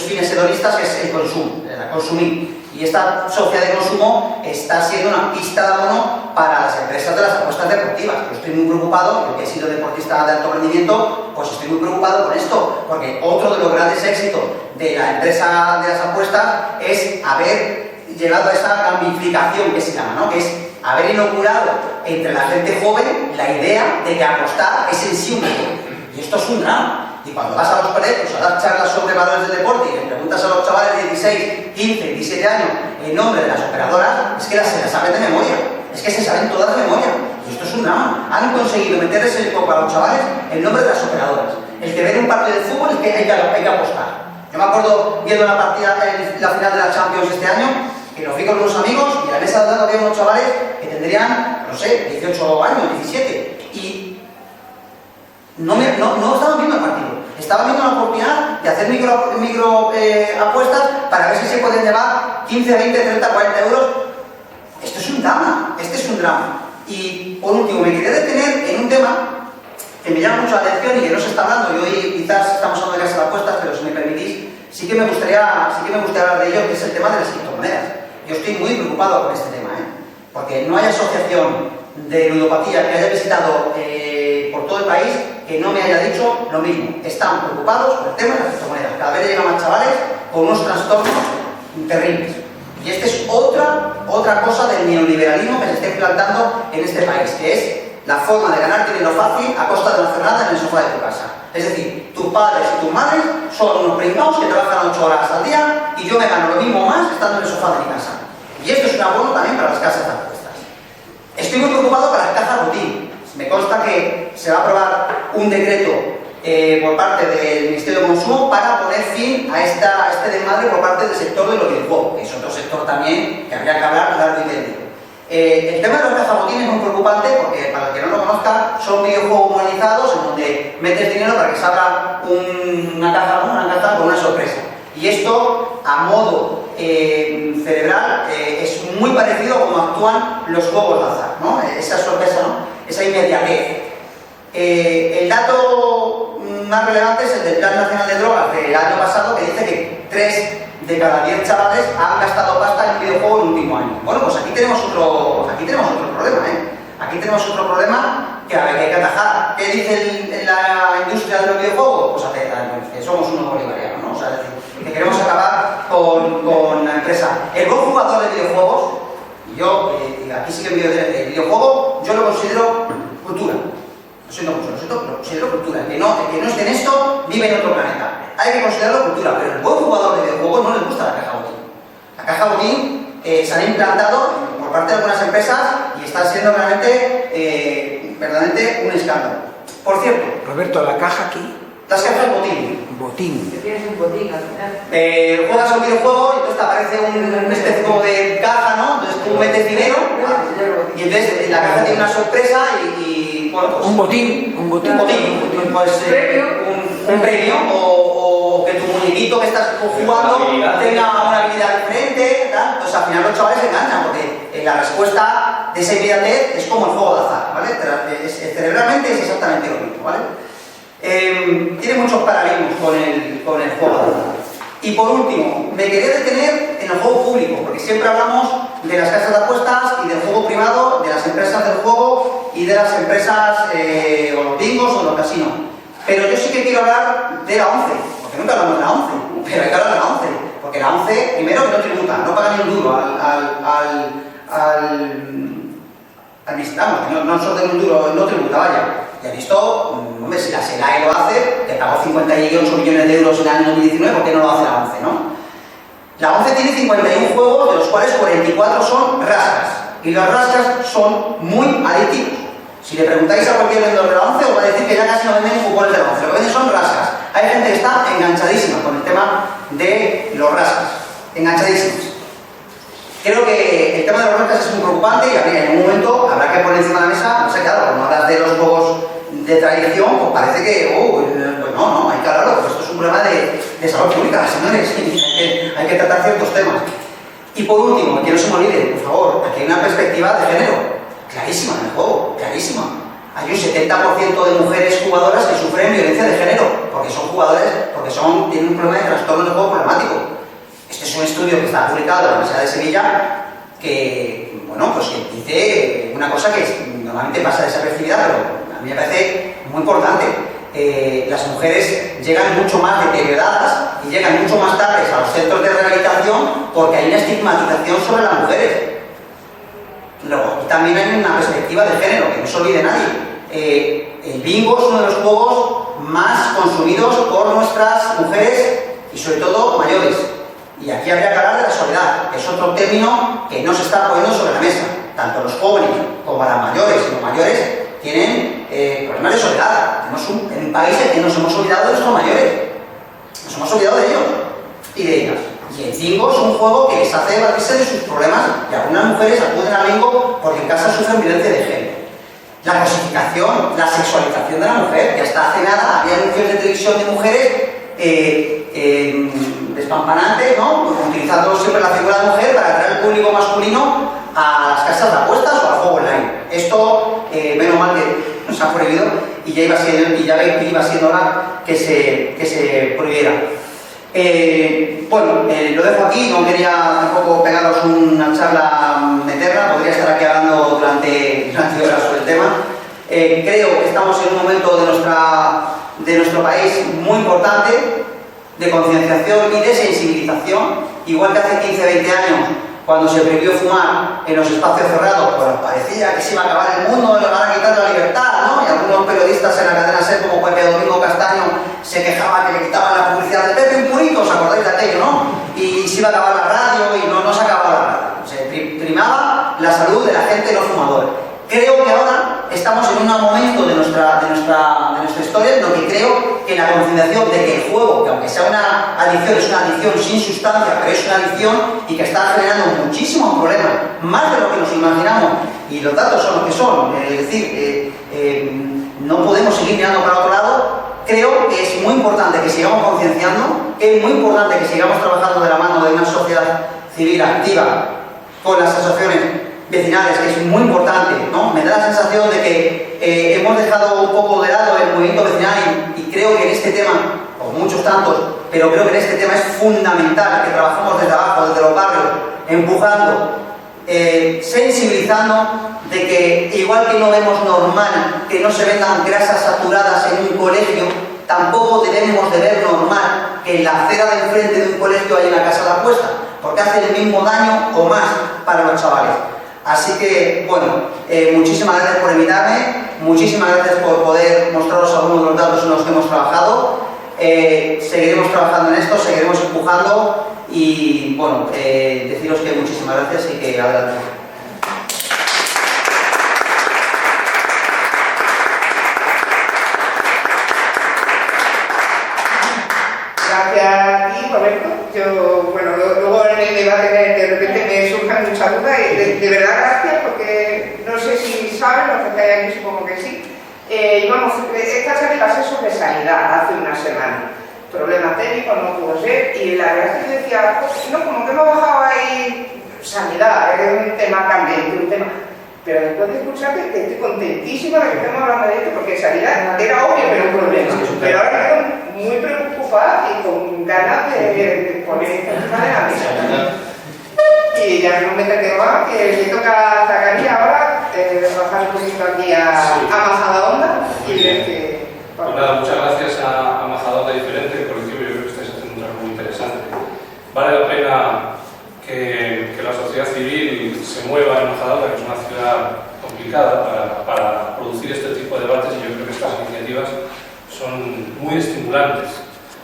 fines hedonistas, que es el consumo, consumir. Y esta sociedad de consumo está siendo una pista de abono para las empresas de las apuestas deportivas. Yo estoy muy preocupado, yo que he sido deportista de alto rendimiento, pues estoy muy preocupado con esto, porque otro de los grandes éxitos de la empresa de las apuestas es haber llegado a esa gamificación que se llama, ¿no?, que es haber inoculado entre la gente joven la idea de que apostar es en sí un negocio. Y esto es un drama. Y cuando vas a los colegios a dar charlas sobre valores del deporte y le preguntas a los chavales de 16, 15, 17 años el nombre de las operadoras, es que se las saben de memoria, es que se saben todas de memoria. Y esto es un drama. Han conseguido meterles en el coco a los chavales el nombre de las operadoras. El que ve un partido de fútbol es que hay que apostar. Yo me acuerdo viendo la partida, la final de la Champions este año, que lo fui con unos amigos y a la mesa de al lado había unos chavales que tendrían, no sé, 18 años, 17. Y no estaban viendo el partido, estaban viendo la oportunidad de hacer micro apuestas para ver si se pueden llevar 15, 20, 30, 40 euros. Esto es un drama, este es un drama. Y por último, me quería detener en un tema que me llama mucho la atención y que no se está hablando, y hoy quizás estamos hablando de casas de apuestas, pero si me permitís, sí que me gustaría hablar de ello, que es el tema de las criptomonedas. Yo estoy muy preocupado con este tema, porque no hay asociación de ludopatía que haya visitado por todo el país que no me haya dicho lo mismo. Están preocupados por el tema de las criptomonedas. Cada vez llegan más chavales con unos trastornos terribles. Y esta es otra cosa del neoliberalismo que se está implantando en este país, que es la forma de ganar dinero fácil a costa de una cerrada en el sofá de tu casa. Es decir, tus padres y tus madres son unos pringados que trabajan 8 horas al día y yo me gano lo mismo más estando en el sofá de mi casa. Y esto es un abono también para las casas de apuestas. Estoy muy preocupado para las cajas botín. Me consta que se va a aprobar un decreto por parte del Ministerio de Consumo para poner fin a este desmadre por parte del sector de los videojuegos, que es otro sector también que habría que hablar largo y tendido. El tema de los cazabotines es muy preocupante porque, para el que no lo conozca, son videojuegos humanizados en donde metes dinero para que salga una caja con una sorpresa. Y esto, a modo cerebral, es muy parecido a cómo actúan los juegos de azar, ¿no? Esa sorpresa, ¿no? Esa inmediatez. El dato más relevante es el del Plan Nacional de Drogas del año pasado, que dice que 3 de cada 10 chavales han gastado pasta en un videojuego en el último año. Bueno, pues aquí tenemos otro problema, ¿eh? Aquí tenemos otro problema que hay que atajar. ¿Qué dice la industria de los videojuegos? Pues que somos unos bolivarianos, ¿no? O sea, es decir, que queremos acabar con la empresa. El buen jugador de videojuegos, y yo, aquí sí que el videojuego, yo lo considero cultura. Lo siento mucho, lo considero cultura. El que no esté en esto, vive en otro planeta. Hay que considerarlo cultura, pero el buen jugador de videojuegos no le gusta la caja botín. La caja botín se han implantado por parte de algunas empresas y está siendo verdaderamente un escándalo. Por cierto, Roberto, la caja aquí. las cajas botín. Botín. Que tienes un botín al final. Juegas a un videojuego y entonces te aparece una especie como de caja, ¿no? Entonces tú metes dinero y entonces la caja tiene una sorpresa y bueno, pues, Un botín. pues, un premio o que tu muñequito que estás jugando tenga una habilidad diferente, ¿tal? Pues al final los chavales se enganchan porque la respuesta de esa inmediatez es como el juego de azar, ¿vale? Cerebralmente es exactamente lo mismo, ¿vale? Tiene muchos paralelismos con el juego de azar. Y por último, me quería detener en el juego público, porque siempre hablamos de las casas de apuestas y del juego privado, de las empresas del juego y de las empresas o los bingos o los casinos. Pero yo sí que quiero hablar de la ONCE, porque nunca hablamos de la ONCE, pero hay que hablar de la ONCE, porque la ONCE, primero, que no tributa, no paga ni un duro al visitante, que no suelta un duro, no tributa, vaya. Y han visto, hombre, si la SEGAE lo hace, que pagó 58 millones de euros en el año 2019, ¿por qué no lo hace la ONCE, no? La ONCE tiene 51 juegos, de los cuales 44 son rascas, y las rascas son muy adictivos. Si le preguntáis a cualquier vendedor de la ONCE, os va a decir que ya casi no venden cupones de la ONCE, lo que venden son rascas. Hay gente que está enganchadísima con el tema de los rascas, enganchadísimos. Creo que el tema de los rascas es muy preocupante y en un momento habrá que poner encima de la mesa, no sé, claro, como hablas de los juegos de tradición, pues parece que, pues no, hay que hablarlo, pues esto es un problema de salud pública, señores, hay que tratar ciertos temas. Y por último, que no se me olvide, por favor, aquí hay una perspectiva de género, clarísima en el juego, clarísima. Hay un 70% de mujeres jugadoras que sufren violencia de género, porque son jugadores, tienen un problema de trastorno de juego problemático. Este es un estudio que está publicado en la Universidad de Sevilla que, bueno, pues que dice una cosa que normalmente pasa desapercibida, pero a mí me parece muy importante. Las mujeres llegan mucho más deterioradas y llegan mucho más tarde a los centros de rehabilitación porque hay una estigmatización sobre las mujeres. Luego, también hay una perspectiva de género, que no se olvide nadie. El bingo es uno de los juegos más consumidos por nuestras mujeres y sobre todo mayores. Y aquí habría que hablar de la soledad, que es otro término que no se está poniendo sobre la mesa. Tanto los jóvenes como las mayores y los mayores tienen problemas de soledad. Tenemos en países que nos hemos olvidado de nuestros mayores. Nos hemos olvidado de ellos y de ellas. Y el bingo es un juego que les hace evadirse de sus problemas y algunas mujeres acuden al bingo porque en casa sufren violencia de género. La cosificación, la sexualización de la mujer, que hasta hace nada había anuncios de televisión de mujeres despampanantes, ¿no? Pues utilizando siempre la figura de mujer para atraer al público masculino a las casas de apuestas o al juego online. Esto, menos mal que nos ha prohibido y ya iba siendo hora que se prohibiera. Bueno, lo dejo aquí, no quería tampoco pegaros una charla eterna, podría estar aquí hablando durante horas sobre el tema. Creo que estamos en un momento de nuestro país muy importante de concienciación y de sensibilización, igual que hace 15-20 años cuando se prohibió fumar en los espacios cerrados, pues parecía que se iba a acabar el mundo, le van a quitar la libertad, ¿no? Y algunos periodistas en la cadena SER como Pepe Domingo Castaño se quejaban que le quitaban la publicidad de Pepe un Purito, ¿os acordáis de aquello, no? Y se iba a acabar la radio y no se acababa la radio. Se primaba la salud de la gente no fumadora. Creo que ahora estamos en un momento de nuestra historia en lo que creo que la concienciación de que el juego, que aunque sea una adicción, es una adicción sin sustancia, pero es una adicción y que está generando muchísimos problemas, más de lo que nos imaginamos, y los datos son los que son, es decir, no podemos seguir mirando para otro lado. creo que es muy importante que sigamos concienciando, que es muy importante que sigamos trabajando de la mano de una sociedad civil activa con las asociaciones vecinales, que es muy importante, ¿no? Me da la sensación de que hemos dejado un poco de lado el movimiento vecinal y creo que en este tema, o muchos tantos, pero creo que en este tema es fundamental que trabajemos desde abajo, desde los barrios, empujando, sensibilizando de que igual que no vemos normal que no se vendan grasas saturadas en un colegio, tampoco debemos de ver normal que en la acera de enfrente de un colegio haya una casa de apuesta, porque hace el mismo daño o más para los chavales. Así que, bueno, muchísimas gracias por invitarme, muchísimas gracias por poder mostraros algunos de los datos en los que hemos trabajado. Seguiremos trabajando en esto, seguiremos empujando y, bueno, deciros que muchísimas gracias y que adelante. Gracias a ti, Roberto. Yo, bueno, luego en el debate de repente me surjan muchas dudas y de verdad gracias porque no sé si saben, los que hay aquí supongo que sí. Esta charla iba a ser sobre sanidad hace una semana. Problemas técnicos, no pudo ser, y la verdad es que yo decía, pues, no, como que hemos bajado ahí sanidad, es un tema candente, un tema. Pero después de escucharte, estoy contentísima de que estemos hablando de esto, porque sanidad era obvio que era un problema. Pero ahora quedo muy preocupada y con ganas de poner esto encima de la mesa. Y ya no me tengo más, que le toca a Zacarías ahora bajar un poquito aquí a Majadahonda y ver que... Pues nada, muchas gracias a Majadahonda Diferente, el colectivo. Yo creo que estáis haciendo un trabajo muy interesante. Vale la pena que la sociedad civil se mueva en Majadahonda, que es una ciudad complicada para producir este tipo de debates, y yo creo que estas iniciativas son muy estimulantes.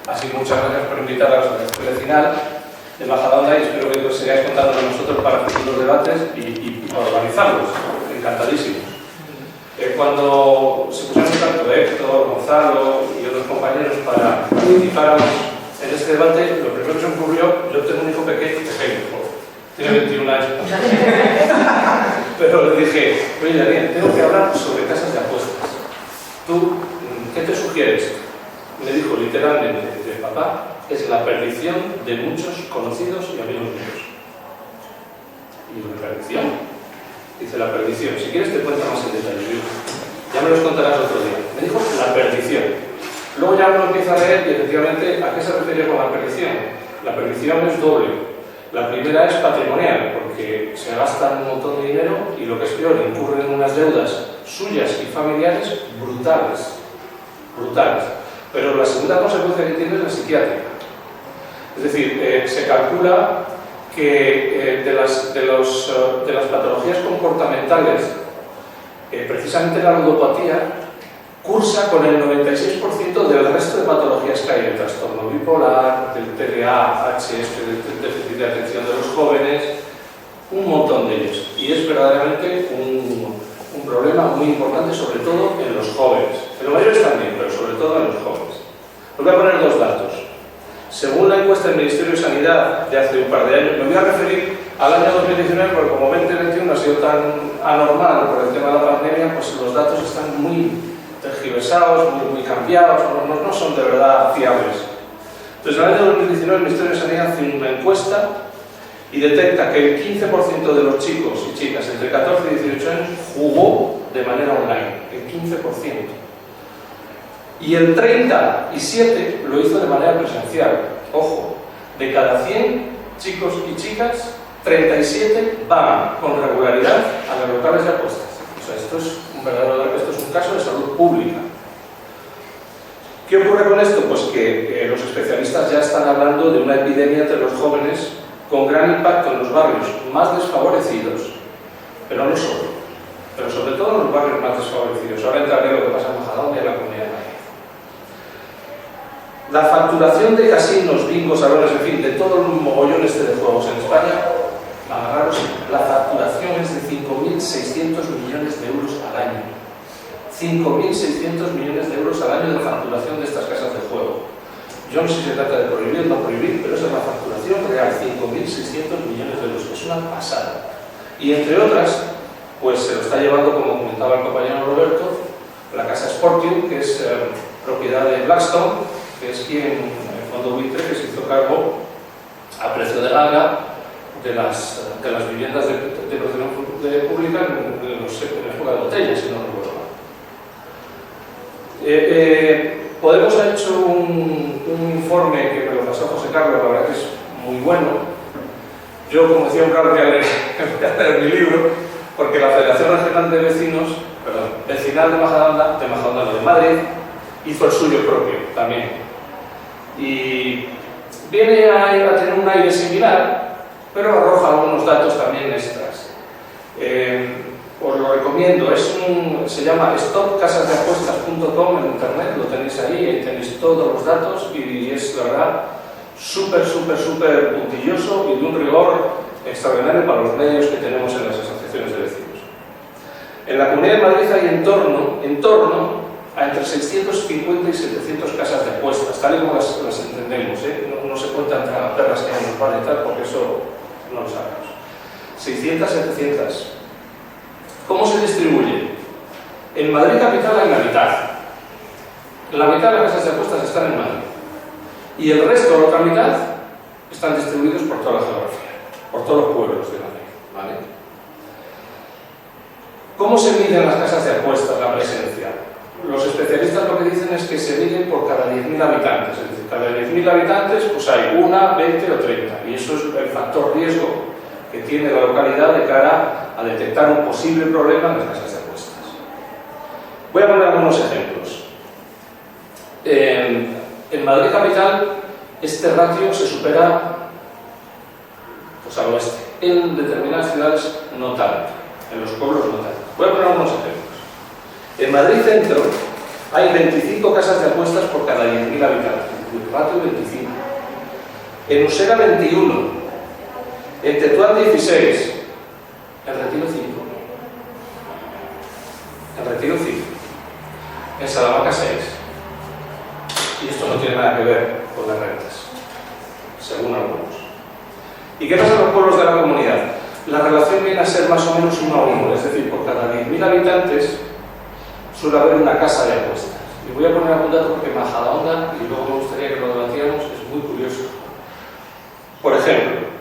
Así que muchas gracias por invitar a la asociación vecinal de Majadahonda y espero que os sigáis contando con nosotros para futuros debates y para organizarlos. Encantadísimos. Cuando se pusieron en contacto Héctor, Gonzalo y otros compañeros para participar en este debate, lo primero que se me ocurrió, yo tengo un hijo pequeño, tiene 21 años, pero le dije, oye Daniel, tengo que hablar sobre casas de apuestas. ¿Tú qué te sugieres? Me dijo literalmente, papá, es la perdición de muchos conocidos y amigos míos. Y yo, ¿la perdición? Dice, la perdición. Si quieres te cuento más en detalle. Ya me los contarás otro día. Me dijo, la perdición. Luego ya uno empieza a leer y efectivamente, ¿a qué se refiere con la perdición? La perdición es doble. La primera es patrimonial, porque se gastan un montón de dinero y lo que es peor, incurren en unas deudas suyas y familiares brutales. Brutales. Pero la segunda consecuencia que tiene es la psiquiátrica. Es decir, se calcula que de las patologías comportamentales, precisamente la ludopatía cursa con el 96% del resto de patologías que hay, el trastorno bipolar, del TDAH, del déficit de atención de los jóvenes, un montón de ellos. Y es verdaderamente un problema muy importante, sobre todo en los jóvenes. En los mayores también, pero sobre todo en los jóvenes. Os voy a poner dos datos. Según la encuesta del Ministerio de Sanidad de hace un par de años, me voy a referir al año 2019 porque como 2021 ha sido tan anormal por el tema de la pandemia, pues los datos están muy tergiversados, muy cambiados, no son de verdad fiables. Entonces, en el año 2019 el Ministerio de Sanidad hace una encuesta y detecta que el 15% de los chicos y chicas entre 14 y 18 años jugó de manera online, el 15%. Y el 37 lo hizo de manera presencial. Ojo, de cada 100 chicos y chicas, 37 van con regularidad a los locales de apuestas. O sea, esto es un caso de salud pública. ¿Qué ocurre con esto? Pues que los especialistas ya están hablando de una epidemia entre los jóvenes con gran impacto en los barrios más desfavorecidos, pero no solo, pero sobre todo en los barrios más desfavorecidos. Ahora entraré lo que pasa en Majadahonda y en la Comunidad de Madrid. La facturación de casinos, bingos, salones, en fin, de todo el mogollón de juegos en España, agarraros, la facturación es de 5.600 millones de euros al año. 5.600 millones de euros al año de facturación de estas casas de juego. Yo no sé si se trata de prohibir o no prohibir, pero esa es la facturación real, 5.600 millones de euros. Es una pasada. Y entre otras, pues se lo está llevando, como comentaba el compañero Roberto, la casa Sportium, que es propiedad de Blackstone, que es quien, el fondo buitre, que se hizo cargo a precio de ganga de las viviendas de protección pública en la época de Botella, si no recuerdo mal. Podemos ha hecho un informe que me lo pasó José Carlos, la verdad que es muy bueno. Yo, como decía un rato, voy a leer mi libro, porque la Federación Regional de Vecinos, Vecinal de Majadahonda, de Madrid, hizo el suyo propio también. Y viene a tener un aire similar, pero arroja algunos datos también extras. Os lo recomiendo, se llama stopcasasdeapuestas.com en internet, lo tenéis ahí tenéis todos los datos y es, la verdad, súper puntilloso y de un rigor extraordinario para los medios que tenemos en las asociaciones de vecinos. En la Comunidad de Madrid hay en torno a entre 650 y 700 casas de apuestas, tal y como las entendemos, no se cuentan entre perras que hay en los bares y tal, porque eso no lo sabemos. 600, 700. ¿Cómo se distribuye? En Madrid capital hay la mitad. La mitad de las casas de apuestas están en Madrid. Y el resto, la otra mitad, están distribuidos por toda la geografía, por todos los pueblos de Madrid. ¿Vale? ¿Cómo se miden las casas de apuestas, la presencia? Los especialistas lo que dicen es que se miden por cada 10.000 habitantes. Es decir, cada 10.000 habitantes pues hay 1, 20 o 30. Y eso es el factor riesgo que tiene la localidad de cara a detectar un posible problema en las casas de apuestas. Voy a poner algunos ejemplos. En Madrid capital este ratio se supera pues al oeste. En determinadas ciudades no tanto, en los pueblos no tanto. Voy a poner algunos ejemplos. En Madrid centro hay 25 casas de apuestas por cada 10.000 habitantes, el ratio 25. En Usera 21. En Tetuán 16, en Retiro 5, en Salamanca 6, y esto no tiene nada que ver con las rentas, según algunos. ¿Y qué pasa en los pueblos de la comunidad? La relación viene a ser más o menos 1 a 1, es decir, por cada 10.000 habitantes suele haber una casa de apuestas. Y voy a poner algún dato porque Majadahonda, y luego me gustaría que lo debatiéramos, es muy curioso. Por ejemplo,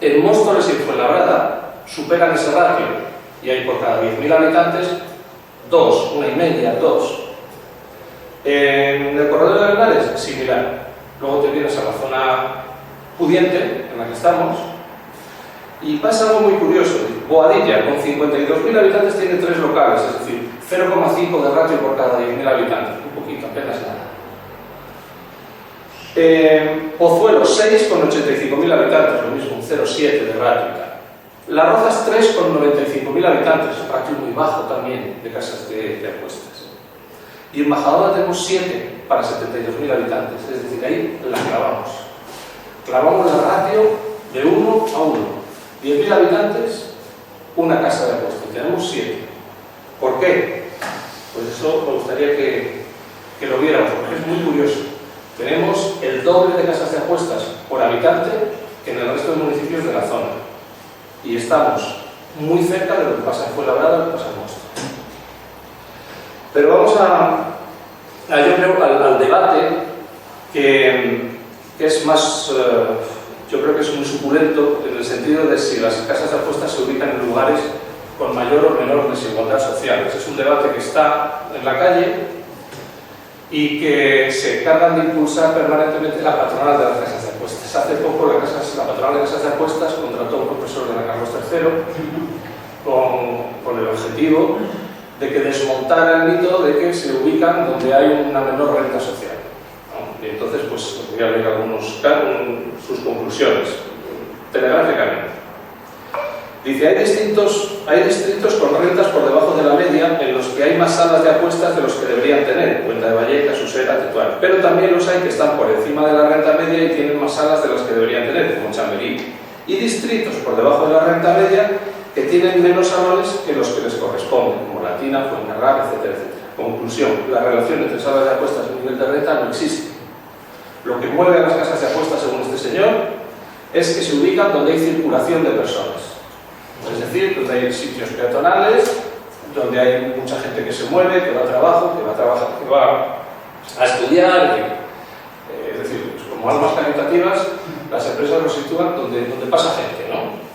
en Móstoles y en Fuenlabrada superan ese ratio y hay por cada 10.000 habitantes 2, 1,5, 2. En el corredor de Henares, similar. Luego te vienes a la zona pudiente en la que estamos y pasa algo muy curioso. Boadilla, con 52.000 habitantes, tiene 3 locales, es decir, 0,5 de ratio por cada 10.000 habitantes, un poquito, apenas nada. Pozuelo 6 con 85.000 habitantes, lo mismo, un 0,7 de ratio. Las Rozas 3 con 95.000 habitantes, ratio muy bajo también de casas de apuestas. Y en Majadahonda tenemos 7 para 72.000 habitantes, es decir, ahí la clavamos. Clavamos la ratio de 1 a 1. 10.000 habitantes, una casa de apuestas, tenemos 7. ¿Por qué? Pues eso me gustaría que lo viéramos, porque es muy curioso. Tenemos el doble de casas de apuestas por habitante que en el resto de municipios de la zona. Y estamos muy cerca de lo que pasa en Fuenlabrada y lo que pasa en Móstoles. Pero vamos yo creo, al debate que es más, yo creo que es muy suculento en el sentido de si las casas de apuestas se ubican en lugares con mayor o menor desigualdad social. Es un debate que está en la calle y que se encargan de impulsar permanentemente la patronal de las casas de apuestas. Hace poco la patronal de casas de apuestas contrató a un profesor de la Carlos III con el objetivo de que desmontara el mito de que se ubican donde hay una menor renta social, ¿no? Y entonces pues voy a leer sus conclusiones telegráficamente. Dice, hay distritos con rentas por debajo de la media en los que hay más salas de apuestas de los que deberían tener, Cuenta de Vallecas, Usera, Tetuán. Pero también los hay que están por encima de la renta media y tienen más salas de las que deberían tener, como Chamberí. Y distritos por debajo de la renta media que tienen menos salones que los que les corresponden, como Latina, Fuencarral, etcétera, etcétera. Conclusión, la relación entre salas de apuestas y nivel de renta no existe. Lo que mueve a las casas de apuestas, según este señor, es que se ubican donde hay circulación de personas. Es decir, donde hay sitios peatonales, donde hay mucha gente que se mueve, que va a trabajo, que va a estudiar, es decir, pues como almas caritativas, las empresas lo sitúan donde pasa gente, ¿no?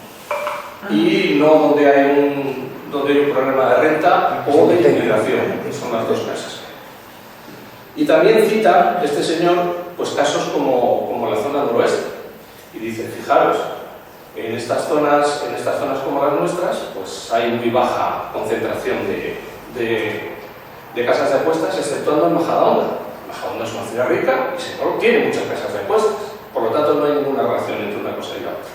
Y no donde hay un problema de renta o de inmigración, que son las dos casas. Y también cita este señor pues casos como la zona noroeste, y dice, fijaros, en estas zonas como las nuestras, pues hay muy baja concentración de casas de apuestas, exceptuando en Majadahonda. Majadahonda es una ciudad rica y Señor tiene muchas casas de apuestas, por lo tanto no hay ninguna relación entre una cosa y la otra.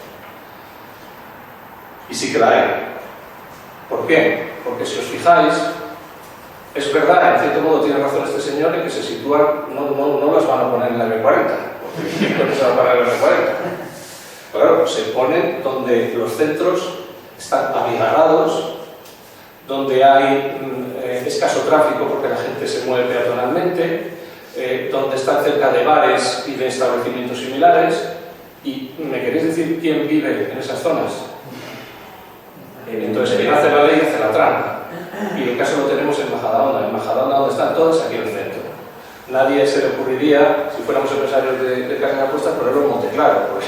Y sí que la hay. ¿Por qué? Porque si os fijáis, es verdad, en cierto modo tiene razón este señor en que se sitúan, no las van a poner en la M40, porque no se van a poner en la M40. Claro, se ponen donde los centros están abigarrados, donde hay escaso tráfico porque la gente se mueve peatonalmente, donde están cerca de bares y de establecimientos similares. ¿Y me queréis decir quién vive en esas zonas? Entonces, quien hace la ley hace la trampa. Y el caso lo tenemos en Majadahonda. En Majadahonda, donde están todos, aquí en el centro. Nadie se le ocurriría, si fuéramos empresarios de casas de apuestas, ponerlo en Monteclaro, porque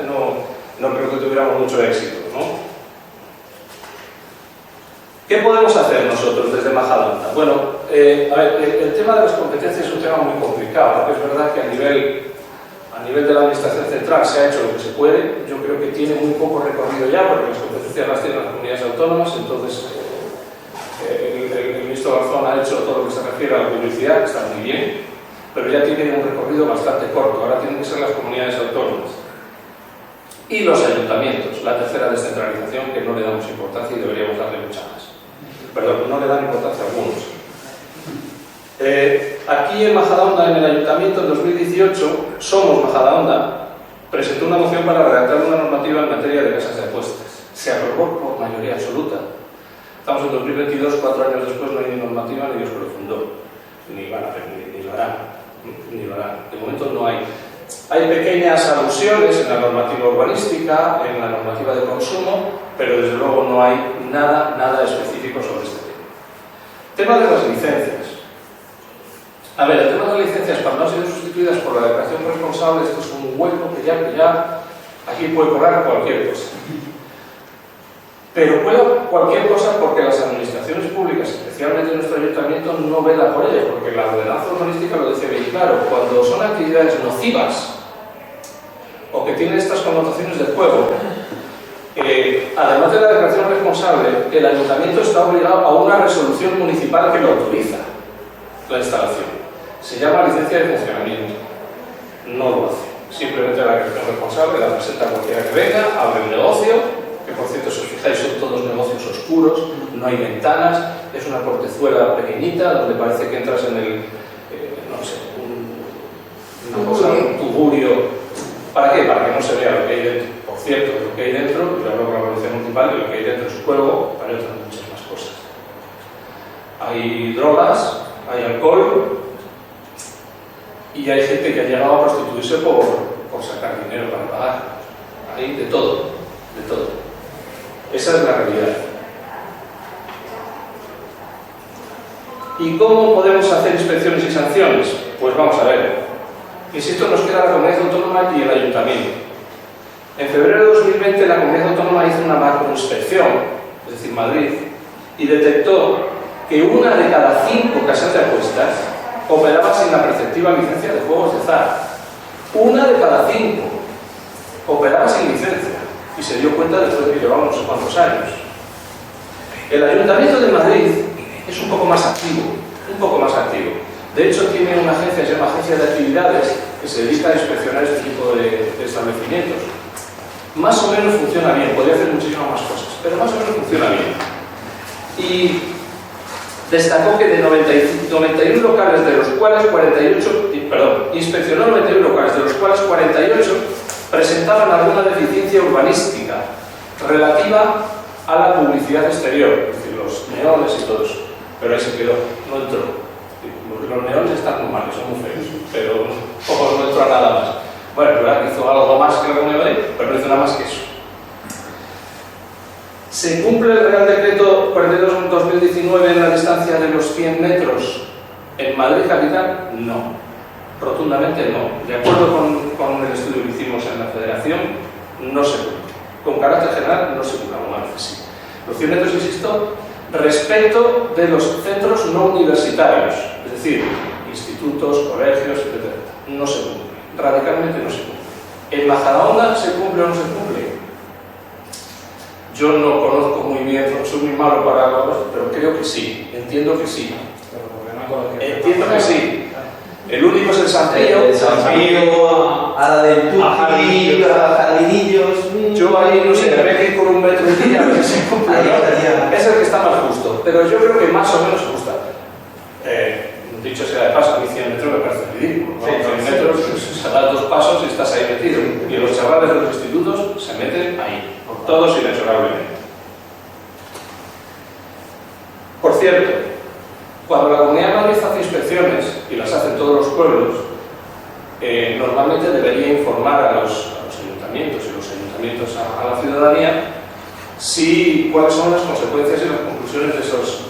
no creo que tuviéramos mucho éxito, ¿no? ¿Qué podemos hacer nosotros desde Majadahonda? Bueno, a ver, el tema de las competencias es un tema muy complicado, porque es verdad que a nivel de la Administración Central se ha hecho lo que se puede. Yo creo que tiene muy poco recorrido ya, porque las competencias las tienen las comunidades autónomas. Entonces el ministro Garzón ha hecho todo lo que se refiere a la publicidad, que está muy bien, pero ya tiene un recorrido bastante corto. Ahora tienen que ser las comunidades autónomas y los ayuntamientos, la tercera descentralización, que no le damos importancia y deberíamos darle mucha más. Perdón, no le dan importancia a algunos. Aquí en Majadahonda, en el Ayuntamiento, en 2018, Somos Majadahonda presentó una moción para redactar una normativa en materia de casas de apuestas. Se aprobó por mayoría absoluta. Estamos en 2022, 4 años después, no hay ni normativa ni Dios lo fundó. Ni van a hacer, ni lo harán. De momento no hay. Hay pequeñas alusiones en la normativa urbanística, en la normativa de consumo, pero desde luego no hay nada específico sobre este tema. Tema de las licencias. A ver, el tema de las licencias, cuando han sido sustituidas por la declaración responsable, esto es un hueco que ya aquí puede colar cualquier cosa. Pero cuela cualquier cosa porque las administraciones públicas, especialmente nuestro ayuntamiento, no vela por ello, porque la ordenanza urbanística lo dice bien claro. Cuando son actividades nocivas o que tienen estas connotaciones de juego, además de la declaración responsable, el ayuntamiento está obligado a una resolución municipal que lo autoriza la instalación. Se llama licencia de funcionamiento. No lo hace. Simplemente la declaración responsable la presenta cualquiera que venga, abre un negocio, que por cierto, si os fijáis, son todos negocios oscuros, no hay ventanas, es una portezuela pequeñita donde parece que entras en el, no sé, un tugurio. ¿Para qué? Para que no se vea lo que hay dentro. Por cierto, lo que hay dentro, y hablo con la policía municipal, y lo que hay dentro es juego, para otras muchas más cosas. Hay drogas, hay alcohol, y hay gente que ha llegado a prostituirse por sacar dinero para pagar. Hay de todo. Esa es la realidad. ¿Y cómo podemos hacer inspecciones y sanciones? Pues vamos a ver. Insisto, nos queda la comunidad autónoma y el ayuntamiento. En febrero de 2020 la comunidad autónoma hizo una macroinspección, es decir, Madrid, y detectó que 1 de cada 5 casas de apuestas operaba sin la preceptiva licencia de juegos de azar. 1 de cada 5 operaba sin licencia y se dio cuenta después de que llevamos no sé cuántos años. El Ayuntamiento de Madrid es un poco más activo. De hecho, tiene una agencia que se llama Agencia de Actividades que se dedica a inspeccionar este tipo de establecimientos. Más o menos funciona bien, podría hacer muchísimas más cosas, pero más o menos funciona bien. Y destacó que de 91 locales, de los cuales 48, inspeccionó 91 locales, de los cuales 48 presentaban alguna deficiencia urbanística relativa a la publicidad exterior, es decir, los neones y todo eso. Pero ahí se quedó, no entró. Los neones están muy mal, son muy feos, pero no entró a nada más. Bueno, es verdad que hizo algo más que la Comunidad de Madrid, pero no hizo nada más que eso. ¿Se cumple el Real Decreto 42/2019 en la distancia de los 100 metros en Madrid capital? No, rotundamente no. De acuerdo con el estudio que hicimos en la Federación, no se cumple. Con carácter general no se cumple, a veces sí. Los 100 metros, insisto, respecto de los centros no universitarios, es decir, institutos, colegios, etc. No se cumple, radicalmente no se cumple. ¿En Majadahonda se cumple o no se cumple? Yo no conozco muy bien, soy muy malo para hablar, pero creo que sí, entiendo que sí. Entiendo que sí. El único es el Santillo. El Santillo, a la del Tupi, a Jardinillos. Yo ahí no sé, habría que ir con un metro y día a ver si se cumple. Es el que está más justo, pero yo creo que más o menos se gusta. Dicho sea de paso, a mí 100 metros me parece ridículo. ¿No? 100 metros, se das 2 pasos y estás ahí metido. Y los chavales de los institutos se meten ahí, todos inexorablemente. Por cierto, cuando la Comunidad de Madrid hace inspecciones, y las hacen todos los pueblos, normalmente debería informar a los ayuntamientos y los ayuntamientos a la ciudadanía cuáles son las consecuencias y las conclusiones de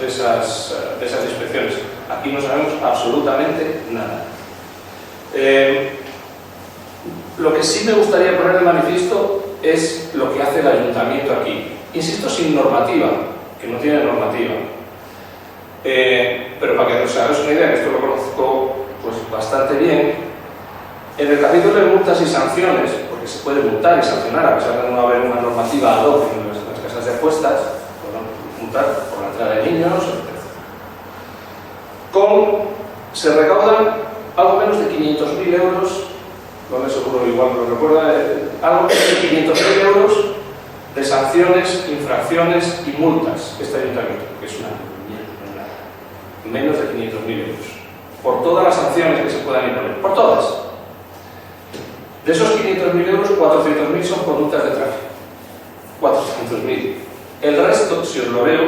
esas inspecciones. Aquí no sabemos absolutamente nada. Lo que sí me gustaría poner de manifiesto es lo que hace el ayuntamiento aquí. Insisto, sin normativa, que no tiene normativa. Pero para que os hagáis una idea, que esto lo conozco pues, bastante bien, en el capítulo de multas y sanciones, porque se puede multar y sancionar, a pesar de no haber una normativa ad hoc en las casas de apuestas, pueden multar por la entrada de niños, etc. Se recaudan algo menos de 500.000 euros, no me seguro, igual lo recuerda, algo menos de 500.000 euros de sanciones, infracciones y multas este ayuntamiento, que es una mierda, menos de 500.000 euros, por todas las sanciones que se puedan imponer, por todas. De esos 500.000 euros, 400.000 son por multas de tráfico, 400.000. El resto, si os lo leo,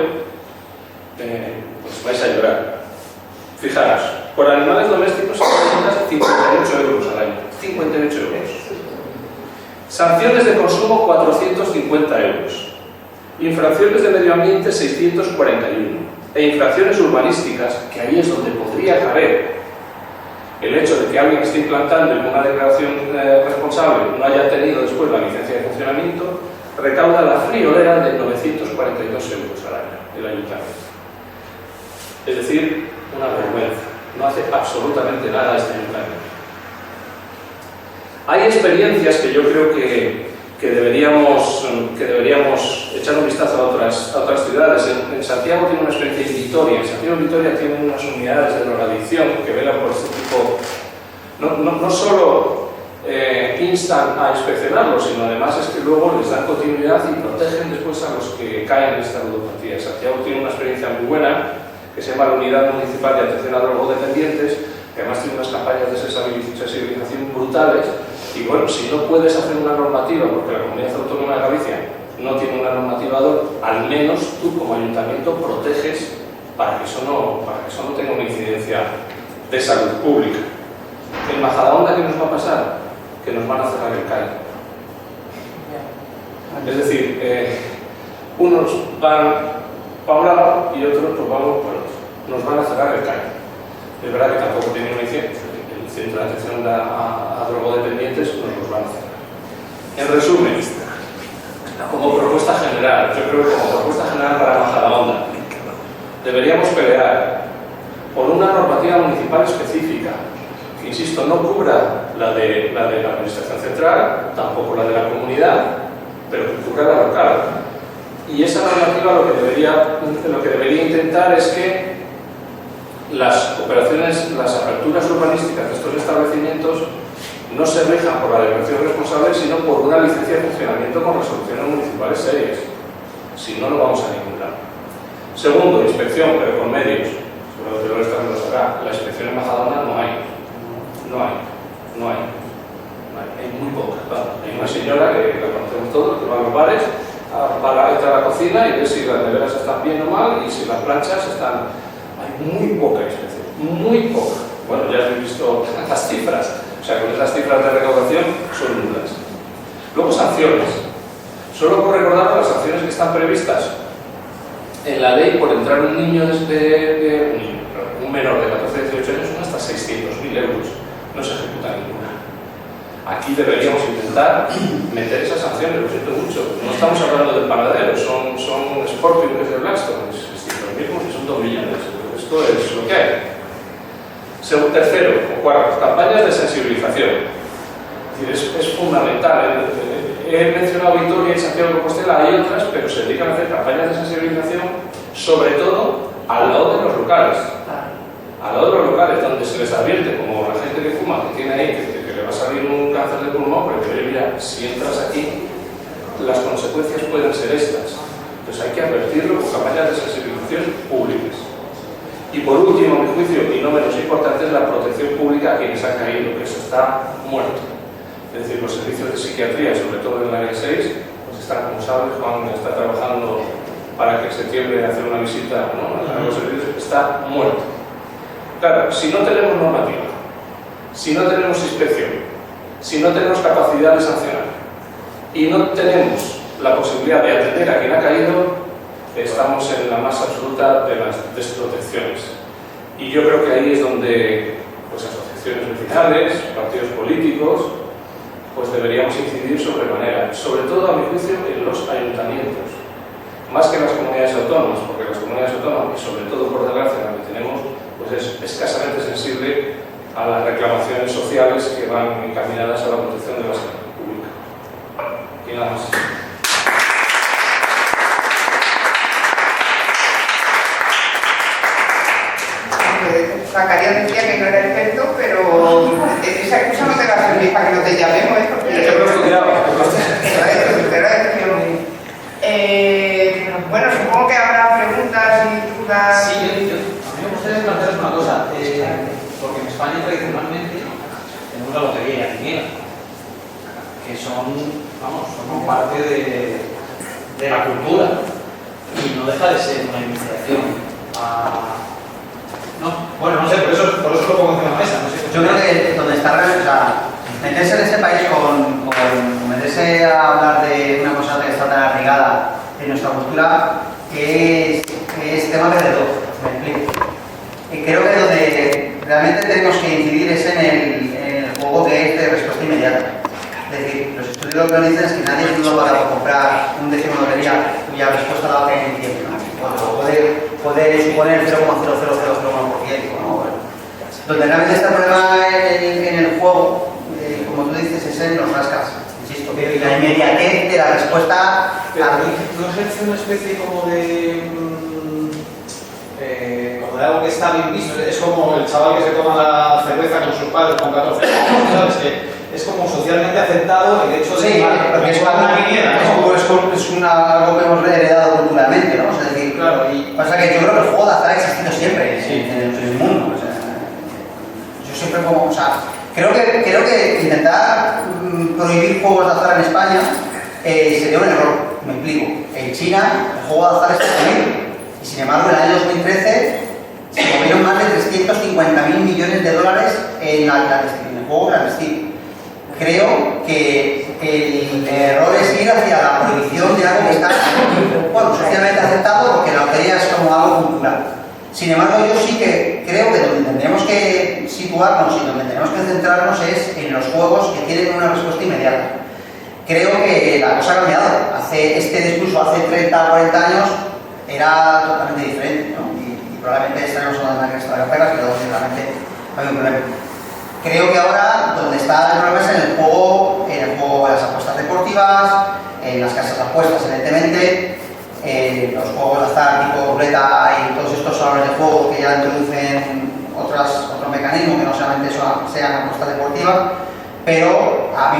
pues vais a llorar. Fijaros, por animales domésticos se multas 58 euros al año, 58 euros. Sanciones de consumo 450 euros. Infracciones de medio ambiente 641. E infracciones urbanísticas, que ahí es donde podría caber el hecho de que alguien esté implantando en una declaración responsable no haya tenido después la licencia de funcionamiento, recauda la friolera de 942 euros al año el ayuntamiento. Es decir, una vergüenza. No hace absolutamente nada este ayuntamiento. Hay experiencias que yo creo que deberíamos echar un vistazo a otras ciudades. En Santiago tiene una experiencia, en Vitoria. En Santiago y Vitoria tienen unas unidades de drogadicción que velan por este tipo. No solo instan a inspeccionarlos, sino además es que luego les dan continuidad y protegen después a los que caen en esta ludopatía. Santiago tiene una experiencia muy buena que se llama la Unidad Municipal de Atención a Drogodependientes, que además tiene unas campañas de sensibilización brutales. Y bueno, si no puedes hacer una normativa, porque la Comunidad Autónoma de Galicia no tiene una normativa ad hoc, al menos tú como ayuntamiento proteges para que eso no tenga una incidencia de salud pública. En Majadahonda, ¿qué nos va a pasar? Que nos van a cerrar el CAI. Es decir, unos van para un lado y otros pues vamos por otro. Nos van a cerrar el CAI. Es verdad que tampoco tiene una incidencia. El Centro de Atención a Drogodependientes nos los van a cerrar. En resumen, como propuesta general, yo creo que como propuesta general para Majadahonda, deberíamos pelear por una normativa municipal específica que, insisto, no cubra la de la Administración Central, tampoco la de la comunidad, pero que cubra la local. Y esa normativa lo que debería intentar es que las operaciones, las aperturas urbanísticas de estos establecimientos no se rijan por la declaración responsable, sino por una licencia de funcionamiento con resoluciones municipales serias. Si no, no vamos a ningún lado. Segundo, inspección, pero con medios. Seguro que lo sabrá. La inspección en Majadahonda no hay. Hay muy pocas. ¿Vale? Hay una señora que la conocemos todos, que va a los bares, va a la cocina y ve si las neveras están bien o mal y si las planchas están... Hay muy poca inspección, muy poca. Bueno, ya habéis visto las cifras. O sea, con esas cifras de recaudación son nulas. Luego, sanciones. Solo por recordar las sanciones que están previstas en la ley por entrar un niño un menor de 14 a 18 años son hasta 600.000 euros. No se ejecuta ninguna. Aquí deberíamos intentar meter esas sanciones, lo siento mucho. No estamos hablando del panadero, son Sporting, que es de Blackstone, es 600.000 y son 2 millones. Esto es lo que hay. Tercero o cuarto, campañas de sensibilización. Es fundamental. He mencionado Vitoria y Santiago de Compostela, hay otras, pero se dedican a hacer campañas de sensibilización, sobre todo al lado de los locales. Al lado de los locales, donde se les advierte, como la gente que fuma, que tiene ahí, que le va a salir un cáncer de pulmón, pero que mira, si entras aquí, las consecuencias pueden ser estas. Entonces hay que advertirlo con campañas de sensibilización públicas. Y por último, a mi juicio, y no menos importante, es la protección pública a quienes han caído, que eso está muerto. Es decir, los servicios de psiquiatría, sobre todo en el área 6, pues están, como sabes, Juan está trabajando para que en septiembre hacer una visita, ¿no?, a los servicios, está muerto. Claro, si no tenemos normativa, si no tenemos inspección, si no tenemos capacidad de sancionar y no tenemos la posibilidad de atender a quien ha caído, estamos en la más absoluta de las desprotecciones. Y yo creo que ahí es donde pues, asociaciones vecinales, partidos políticos, pues deberíamos incidir sobremanera, sobre todo a mi juicio en los ayuntamientos, más que en las comunidades autónomas, porque las comunidades autónomas, y sobre todo por desgracia la que tenemos, pues es escasamente sensible a las reclamaciones sociales que van encaminadas a la protección de la salud pública. Y nada más. Zacarías decía que no era experto, pero esa excusa no te va a servir para que no te llamemos, ¿eh? Porque bueno, supongo que habrá preguntas y dudas. Sí, a mí me gustaría plantearos una cosa, porque en España tradicionalmente tenemos la lotería y la quiniela, que son parte de la cultura y no deja de ser una iniciación no, bueno, no sé, por eso lo pongo encima de la mesa. No sé. Yo creo que donde está, o sea, meterse en ese país meterse a hablar de una cosa que está tan arraigada en nuestra cultura es tema perdedor, me explico. Y creo que donde realmente tenemos que incidir es en el juego que es de respuesta inmediata. Es decir, los estudios lo que nos dicen es que nadie no va a comprar un décimo de lotería cuya respuesta la va a tener en tiempo. Puede suponer el 0,00001%. ¿no? Donde realmente está el problema en el juego, como tú dices, es en los rascas. Insisto, y la inmediatez de la respuesta. ¿No ejerce una especie como de algo que está bien visto? Es como el chaval que se toma la cerveza con sus padres con 14 años, ¿sabes? Que es como socialmente aceptado el hecho de porque es una quiniela, es algo que hemos heredado culturalmente, ¿no? Es decir, claro, pasa que yo creo que el juego de azar ha existido siempre en el mundo. O sea, yo siempre creo que intentar prohibir juegos de azar en España sería un error, me explico. En China el juego de azar está prohibido y sin embargo en el año 2013 se movieron más de 350.000 millones de dólares en el juego clandestino. Creo que el error es ir hacia la prohibición de algo que está socialmente aceptado, porque la lotería es como algo cultural. Sin embargo, yo sí que creo que donde tendremos que situarnos y donde tenemos que centrarnos es en los juegos que tienen una respuesta inmediata. Creo que la cosa ha cambiado. Este discurso hace 30 o 40 años era totalmente diferente, ¿no? Y probablemente estaremos hablando de las reglas, pero realmente hay un problema. Creo que ahora donde está el problema es en el juego de las apuestas deportivas, en las casas de apuestas, evidentemente, los juegos de azar tipo ruleta y todos estos salones de juego que ya introducen otros mecanismos que no solamente sean apuestas deportivas, pero a mí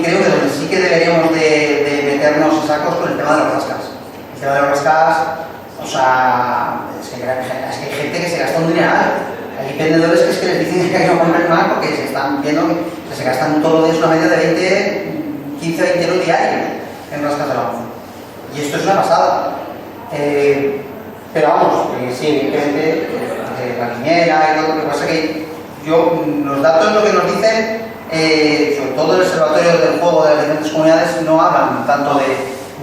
creo que donde sí que deberíamos de meternos sacos con el tema de los rascas. El tema de los rascas, es que hay gente que se gasta un dineral. Hay vendedores que les dicen que no compren más porque se están viendo que se gastan todos los días una media de 15 euros diarios en rascas de la once. Y esto es una pasada. Pero vamos, sí, evidentemente, la quiniela y todo lo que pasa que los datos lo que nos dicen, sobre todo el observatorio del juego de las diferentes comunidades, no hablan tanto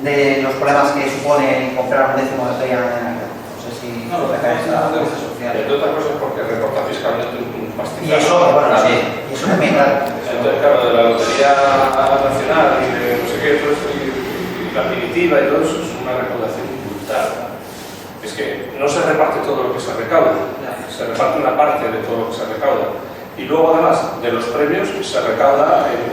de los problemas que supone comprar un décimo de lotería en Navidad. No sé si No, lo que recae es esta- de vista social. Entre otras cosas porque reporta fiscalmente un pastizal. Y eso, bueno, sí, y eso también, claro. Entonces, claro, de la Lotería Nacional y de no sé qué, todo eso, y la primitiva y todo eso, es una recaudación brutal. Es que no se reparte todo lo que se recauda, se reparte una parte de todo lo que se recauda. Y luego, además, de los premios se recauda el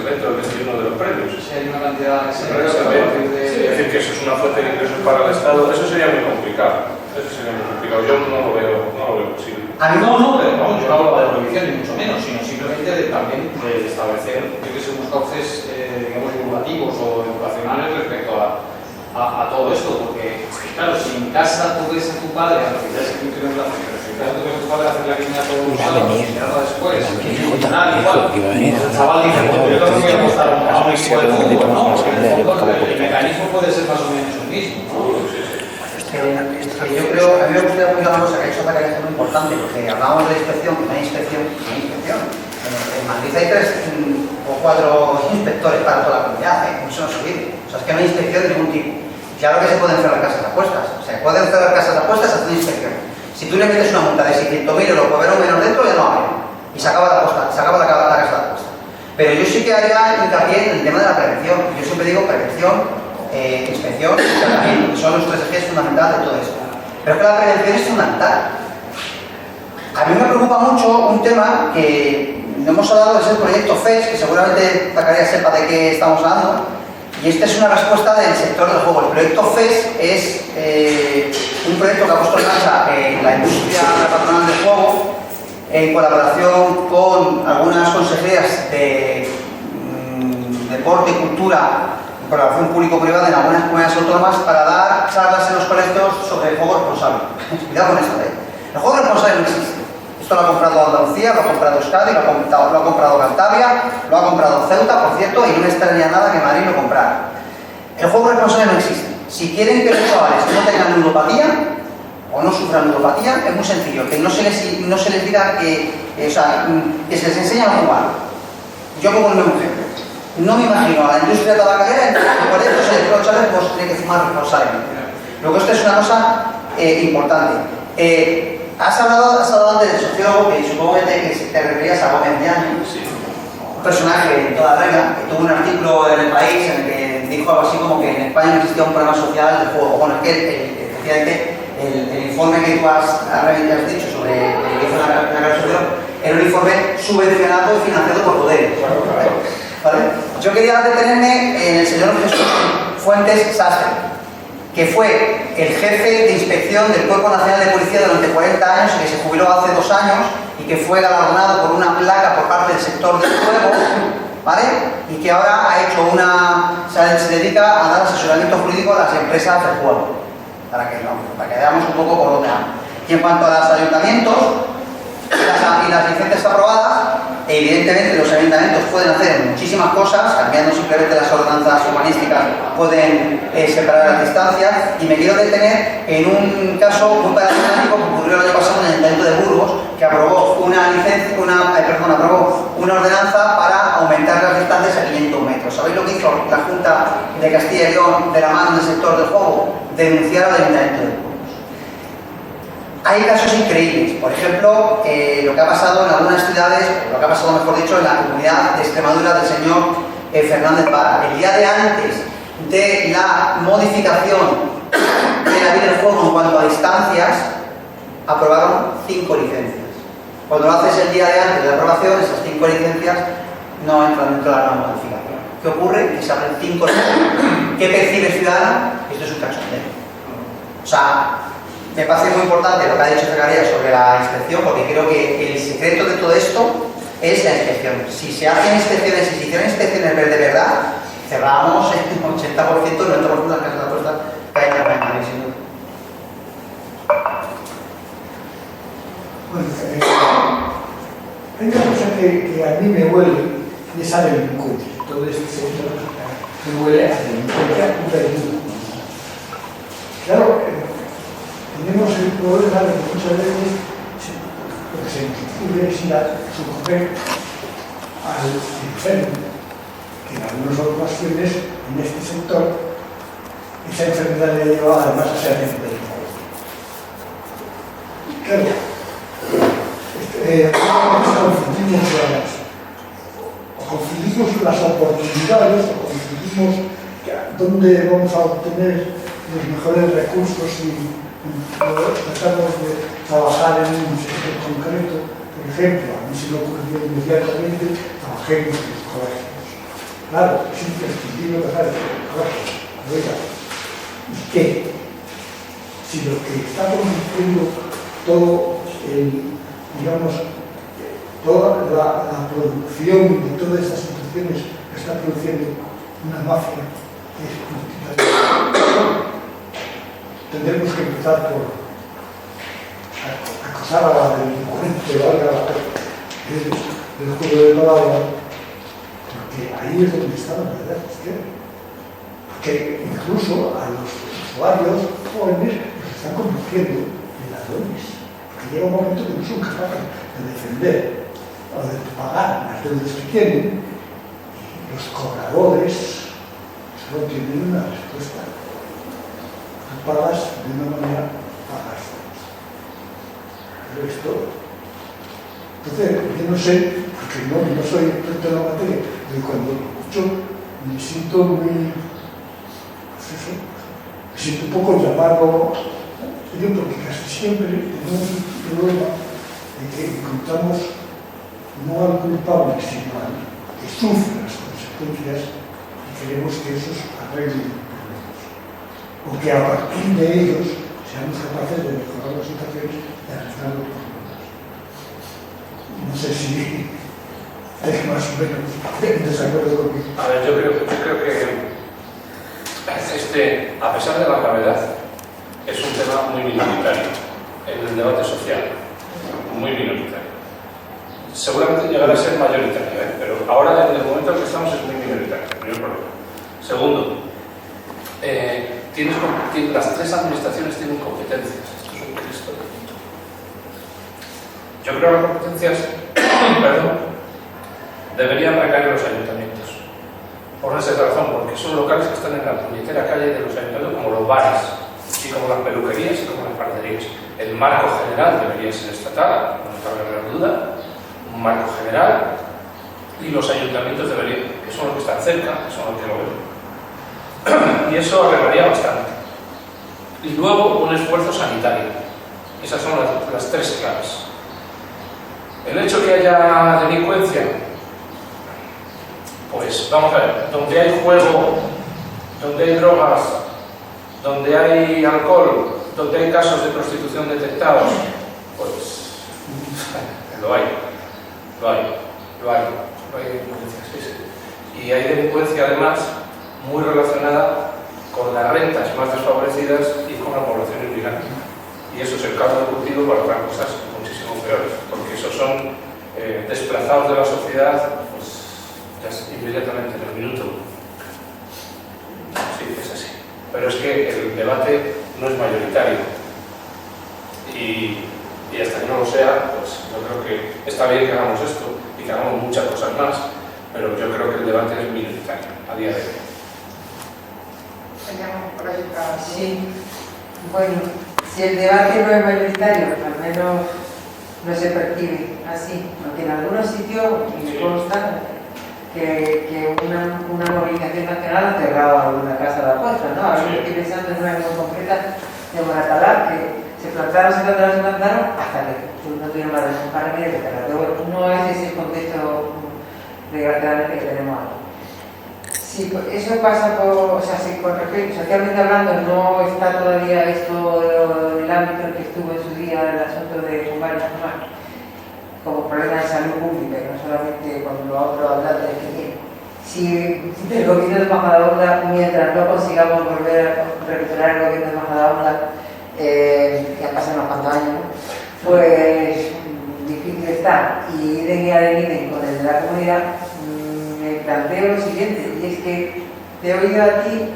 20 o el 21 de los premios. Si hay una cantidad que se Es decir, que eso es una fuente de ingresos para el Estado, eso sería muy complicado. Eso sería muy complicado. Yo no lo veo posible. A mí No, pero vamos, yo no hablo de prohibición ni mucho menos, sino simplemente también de establecer, yo que sé, unos cauces, digamos, divulgativos o educacionales respecto a todo esto, porque, claro, si en casa tú ves a tu padre, a lo que ya sé que no tienes la fe, pero si en casa tú ves a tu padre hacer la quiniela todos los sábados y nada después, el chaval dice, pues yo también voy a apostar a un equipo de fútbol, ¿no? El mecanismo puede ser más o menos el mismo, ¿no? yo creo, a mí me gustaría apuntar una cosa que ha hecho Zacarías muy importante, porque hablábamos de inspección, que no hay inspección, no hay inspección. En Madrid hay 3 o 4 inspectores para toda la comunidad, eso no se olvide. O sea, es que no hay inspección de ningún tipo. Claro que se pueden cerrar casas de apuestas, o sea, pueden cerrar casas de apuestas haciendo inspección. Si tú le metes una multa de 600.000 euros por ver un menor dentro, ya no abren. Y se acaba la apuesta, se acaba la casa de apuesta. Pero yo sí que haría hincapié en el tema de la prevención. Yo siempre digo prevención, inspección y tratamiento, que son los 3 ejes fundamentales de todo esto. Pero es que la prevención es fundamental. A mí me preocupa mucho un tema que no hemos hablado, es el proyecto FES, que seguramente Zacarías sepa de qué estamos hablando, y esta es una respuesta del sector del juego. El proyecto FES es un proyecto que ha puesto en marcha la industria patronal del juego en colaboración con algunas consejerías de deporte y cultura, en colaboración público-privada en algunas comunidades autónomas, para dar charlas en los colegios sobre el juego responsable. Cuidado con esto, El juego responsable no existe. Esto lo ha comprado Andalucía, lo ha comprado Euskadi, lo ha comprado Cantabria, lo ha comprado Ceuta, por cierto, y no me extrañaría nada que Madrid lo comprara. El juego responsable no existe. Si quieren que los chavales no tengan ludopatía o no sufran ludopatía, es muy sencillo, que no se les diga que se les enseña a jugar. Yo como un ejemplo. No me imagino a la industria tabacalera en el colegio se les puede echar, pues tiene que fumar responsablemente. Luego esto es una cosa importante. Has hablado antes del sociólogo, que supongo que te referías a Gómez Llano, un personaje en toda regla, que tuvo un artículo en El País en el que dijo algo así como que en España no existía un problema social del juego. Bueno, es que efectivamente el informe que tú has dicho sobre el que hizo una gran sociedad era un informe subvencionado y financiado por poderes. ¿Vale? Yo quería detenerme en el señor Jesús Fuentes Sastre, que fue el jefe de inspección del Cuerpo Nacional de Policía durante 40 años, que se jubiló hace 2 años y que fue galardonado por una placa por parte del sector del juego, ¿vale? Y que ahora ha hecho se dedica a dar asesoramiento jurídico a las empresas del juego, para que veamos un poco por dónde vamos. Y en cuanto a los ayuntamientos y las licencias aprobadas, evidentemente los ayuntamientos pueden hacer muchísimas cosas, cambiando simplemente las ordenanzas urbanísticas, pueden separar las distancias, y me quiero detener en un caso muy paradigmático que ocurrió el año pasado en el Ayuntamiento de Burgos, que aprobó aprobó una ordenanza para aumentar las distancias a 500 metros. ¿Sabéis lo que hizo la Junta de Castilla y León de la mano del sector del juego? Denunciar al Ayuntamiento de Burgos. Hay casos increíbles, por ejemplo, lo que ha pasado en algunas ciudades, lo que ha pasado, mejor dicho, en la comunidad de Extremadura del señor Fernández Vara. El día de antes de la modificación de la ley del juego en cuanto a distancias, aprobaron 5 licencias. Cuando lo haces el día de antes de la aprobación, esas 5 licencias no entran dentro de la nueva modificación. ¿Qué ocurre? Que se abren 5 licencias. ¿Qué percibe el ciudadano? Esto es un cachondeo. O sea, me parece muy importante lo que ha dicho Zacarías sobre la inspección, porque creo que el secreto de todo esto es la inspección. Si se hacen inspecciones y si hicieran inspecciones de verdad, cerrábamos el 80%, 90% de las casas de apuestas que hay en el país, sin duda. Bueno, hay una cosa que a mí me huele, y es a delincuencia. Todo este sector me huele a delincuencia pura y dura. Claro, tenemos el problema de que muchas veces lo que se ocurre es ir a sucumber al enfermo, que en algunas ocasiones en este sector esa enfermedad le lleva además a ser enfermo. Claro, confundimos las oportunidades, o confundimos dónde vamos a obtener los mejores recursos y tratamos de trabajar en un sector concreto. Por ejemplo, a mí se me ocurrió inmediatamente, trabajemos en los colegios. Claro, es imprescindible trabajar en los colegios. Oiga, ¿y qué? Si lo que está convirtiendo todo digamos, toda la producción de todas estas instituciones que está produciendo una mafia es multinacional. Tendremos que empezar por acosar a la delincuente, valga la del juego de palabras, porque ahí es donde está la verdad izquierda. Porque incluso a los usuarios jóvenes los están convirtiendo en ladrones. Porque llega un momento que no son capaces de defender o de pagar las deudas que tienen, y los cobradores solo tienen una respuesta. Tú pagas de una manera, pagas. Pero es todo. Entonces, yo no sé, porque no soy experto en la materia, pero cuando escucho me siento muy, pues eso, me siento un poco llamado, porque casi siempre tenemos un problema de que encontramos no al culpable, sino al que sufre las consecuencias y queremos que esos arreglen problemas. O que a partir de ellos seamos capaces de mejorar las situaciones y arreglar los problemas. No sé si es más o menos en desacuerdo conmigo. A ver, yo creo que a pesar de la gravedad, es un tema muy minoritario en el debate social, muy minoritario. Seguramente llegará a ser mayoritario, pero ahora en el momento en que estamos es muy minoritario, primer problema. Segundo, las tres administraciones tienen competencias. Esto es un Cristo. Yo creo que las competencias deberían recaer en los ayuntamientos. Por una cierta razón, porque son locales que están en la puñetera calle de los ayuntamientos, como los bares, y como las peluquerías y como las panaderías. El marco general debería ser estatal, no cabe la duda, un marco general, y los ayuntamientos deberían, que son los que están cerca, que son los que lo ven. Y eso arreglaría bastante. Y luego un esfuerzo sanitario. Esas son las tres claves. El hecho que haya delincuencia, pues vamos a ver, donde hay juego, donde hay drogas, donde hay alcohol, donde hay casos de prostitución detectados, pues lo hay delincuencia, sí. Y hay delincuencia además muy relacionada con las rentas más desfavorecidas y con la población inmigrante. Y eso es el caldo de cultivo para otras cosas muchísimo peores, porque esos son desplazados de la sociedad, pues ya inmediatamente en el minuto. Sí, es así. Pero es que el debate no es mayoritario. Y hasta que no lo sea, pues yo creo que está bien que hagamos esto y que hagamos muchas cosas más, pero yo creo que el debate es minoritario a día de hoy. Teníamos por ahí otra. Sí, bueno, si el debate no es mayoritario, al menos no se percibe así, aunque en algunos sitios, y me consta, que una movilización nacional ha cerrado alguna casa de apuestas, ¿no? Ahora estoy pensando en una muy concreta de Moratalá, que se plantaron hasta que no tuvieron más remedio de cerrar. Pero bueno, no es ese el contexto, desgraciadamente, que tenemos ahora. Sí, eso pasa por, o sea, si con respecto, socialmente hablando, no está todavía esto en el ámbito en que estuvo en su día el asunto de fumar y fumar, como problema de salud pública, y no solamente con los otros hablantes que tiene. Si el gobierno de Majadahonda, mientras no consigamos volver a recuperar el gobierno de Majadahonda, que han pasado unos cuantos años, pues difícil está, y den con el de la comunidad, me planteo lo siguiente, y es que te he oído a ti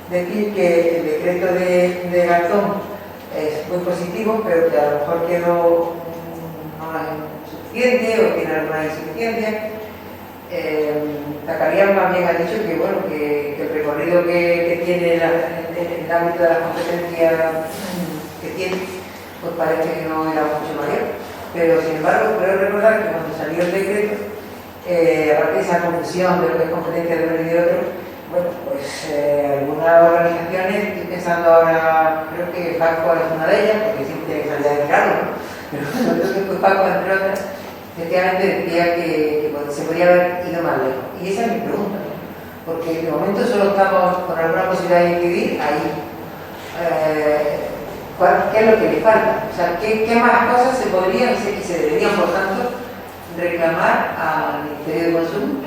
decir que el decreto de Garzón es muy positivo, pero que a lo mejor quedó no hay suficiente o tiene alguna insuficiencia. Zacarías más bien ha dicho que, bueno, que el recorrido que tiene el ámbito de las competencias que tiene, pues parece que no era mucho mayor. Pero sin embargo, creo recordar que cuando salió el decreto, aparte de esa confusión de lo que es competencia de uno y de otro, bueno, pues algunas organizaciones, estoy pensando ahora, creo que Paco es una de ellas, porque siempre tiene que salir a declararlo, ¿no? Pero bueno, creo que fue Paco, entre otras, efectivamente decía que se podría haber ido más lejos. Y esa es mi pregunta, ¿no? Porque de momento solo estamos con alguna posibilidad de incidir ahí. ¿Qué es lo que le falta? O sea, ¿qué más cosas se podrían y se deberían, por tanto, reclamar al Ministerio de Consumo?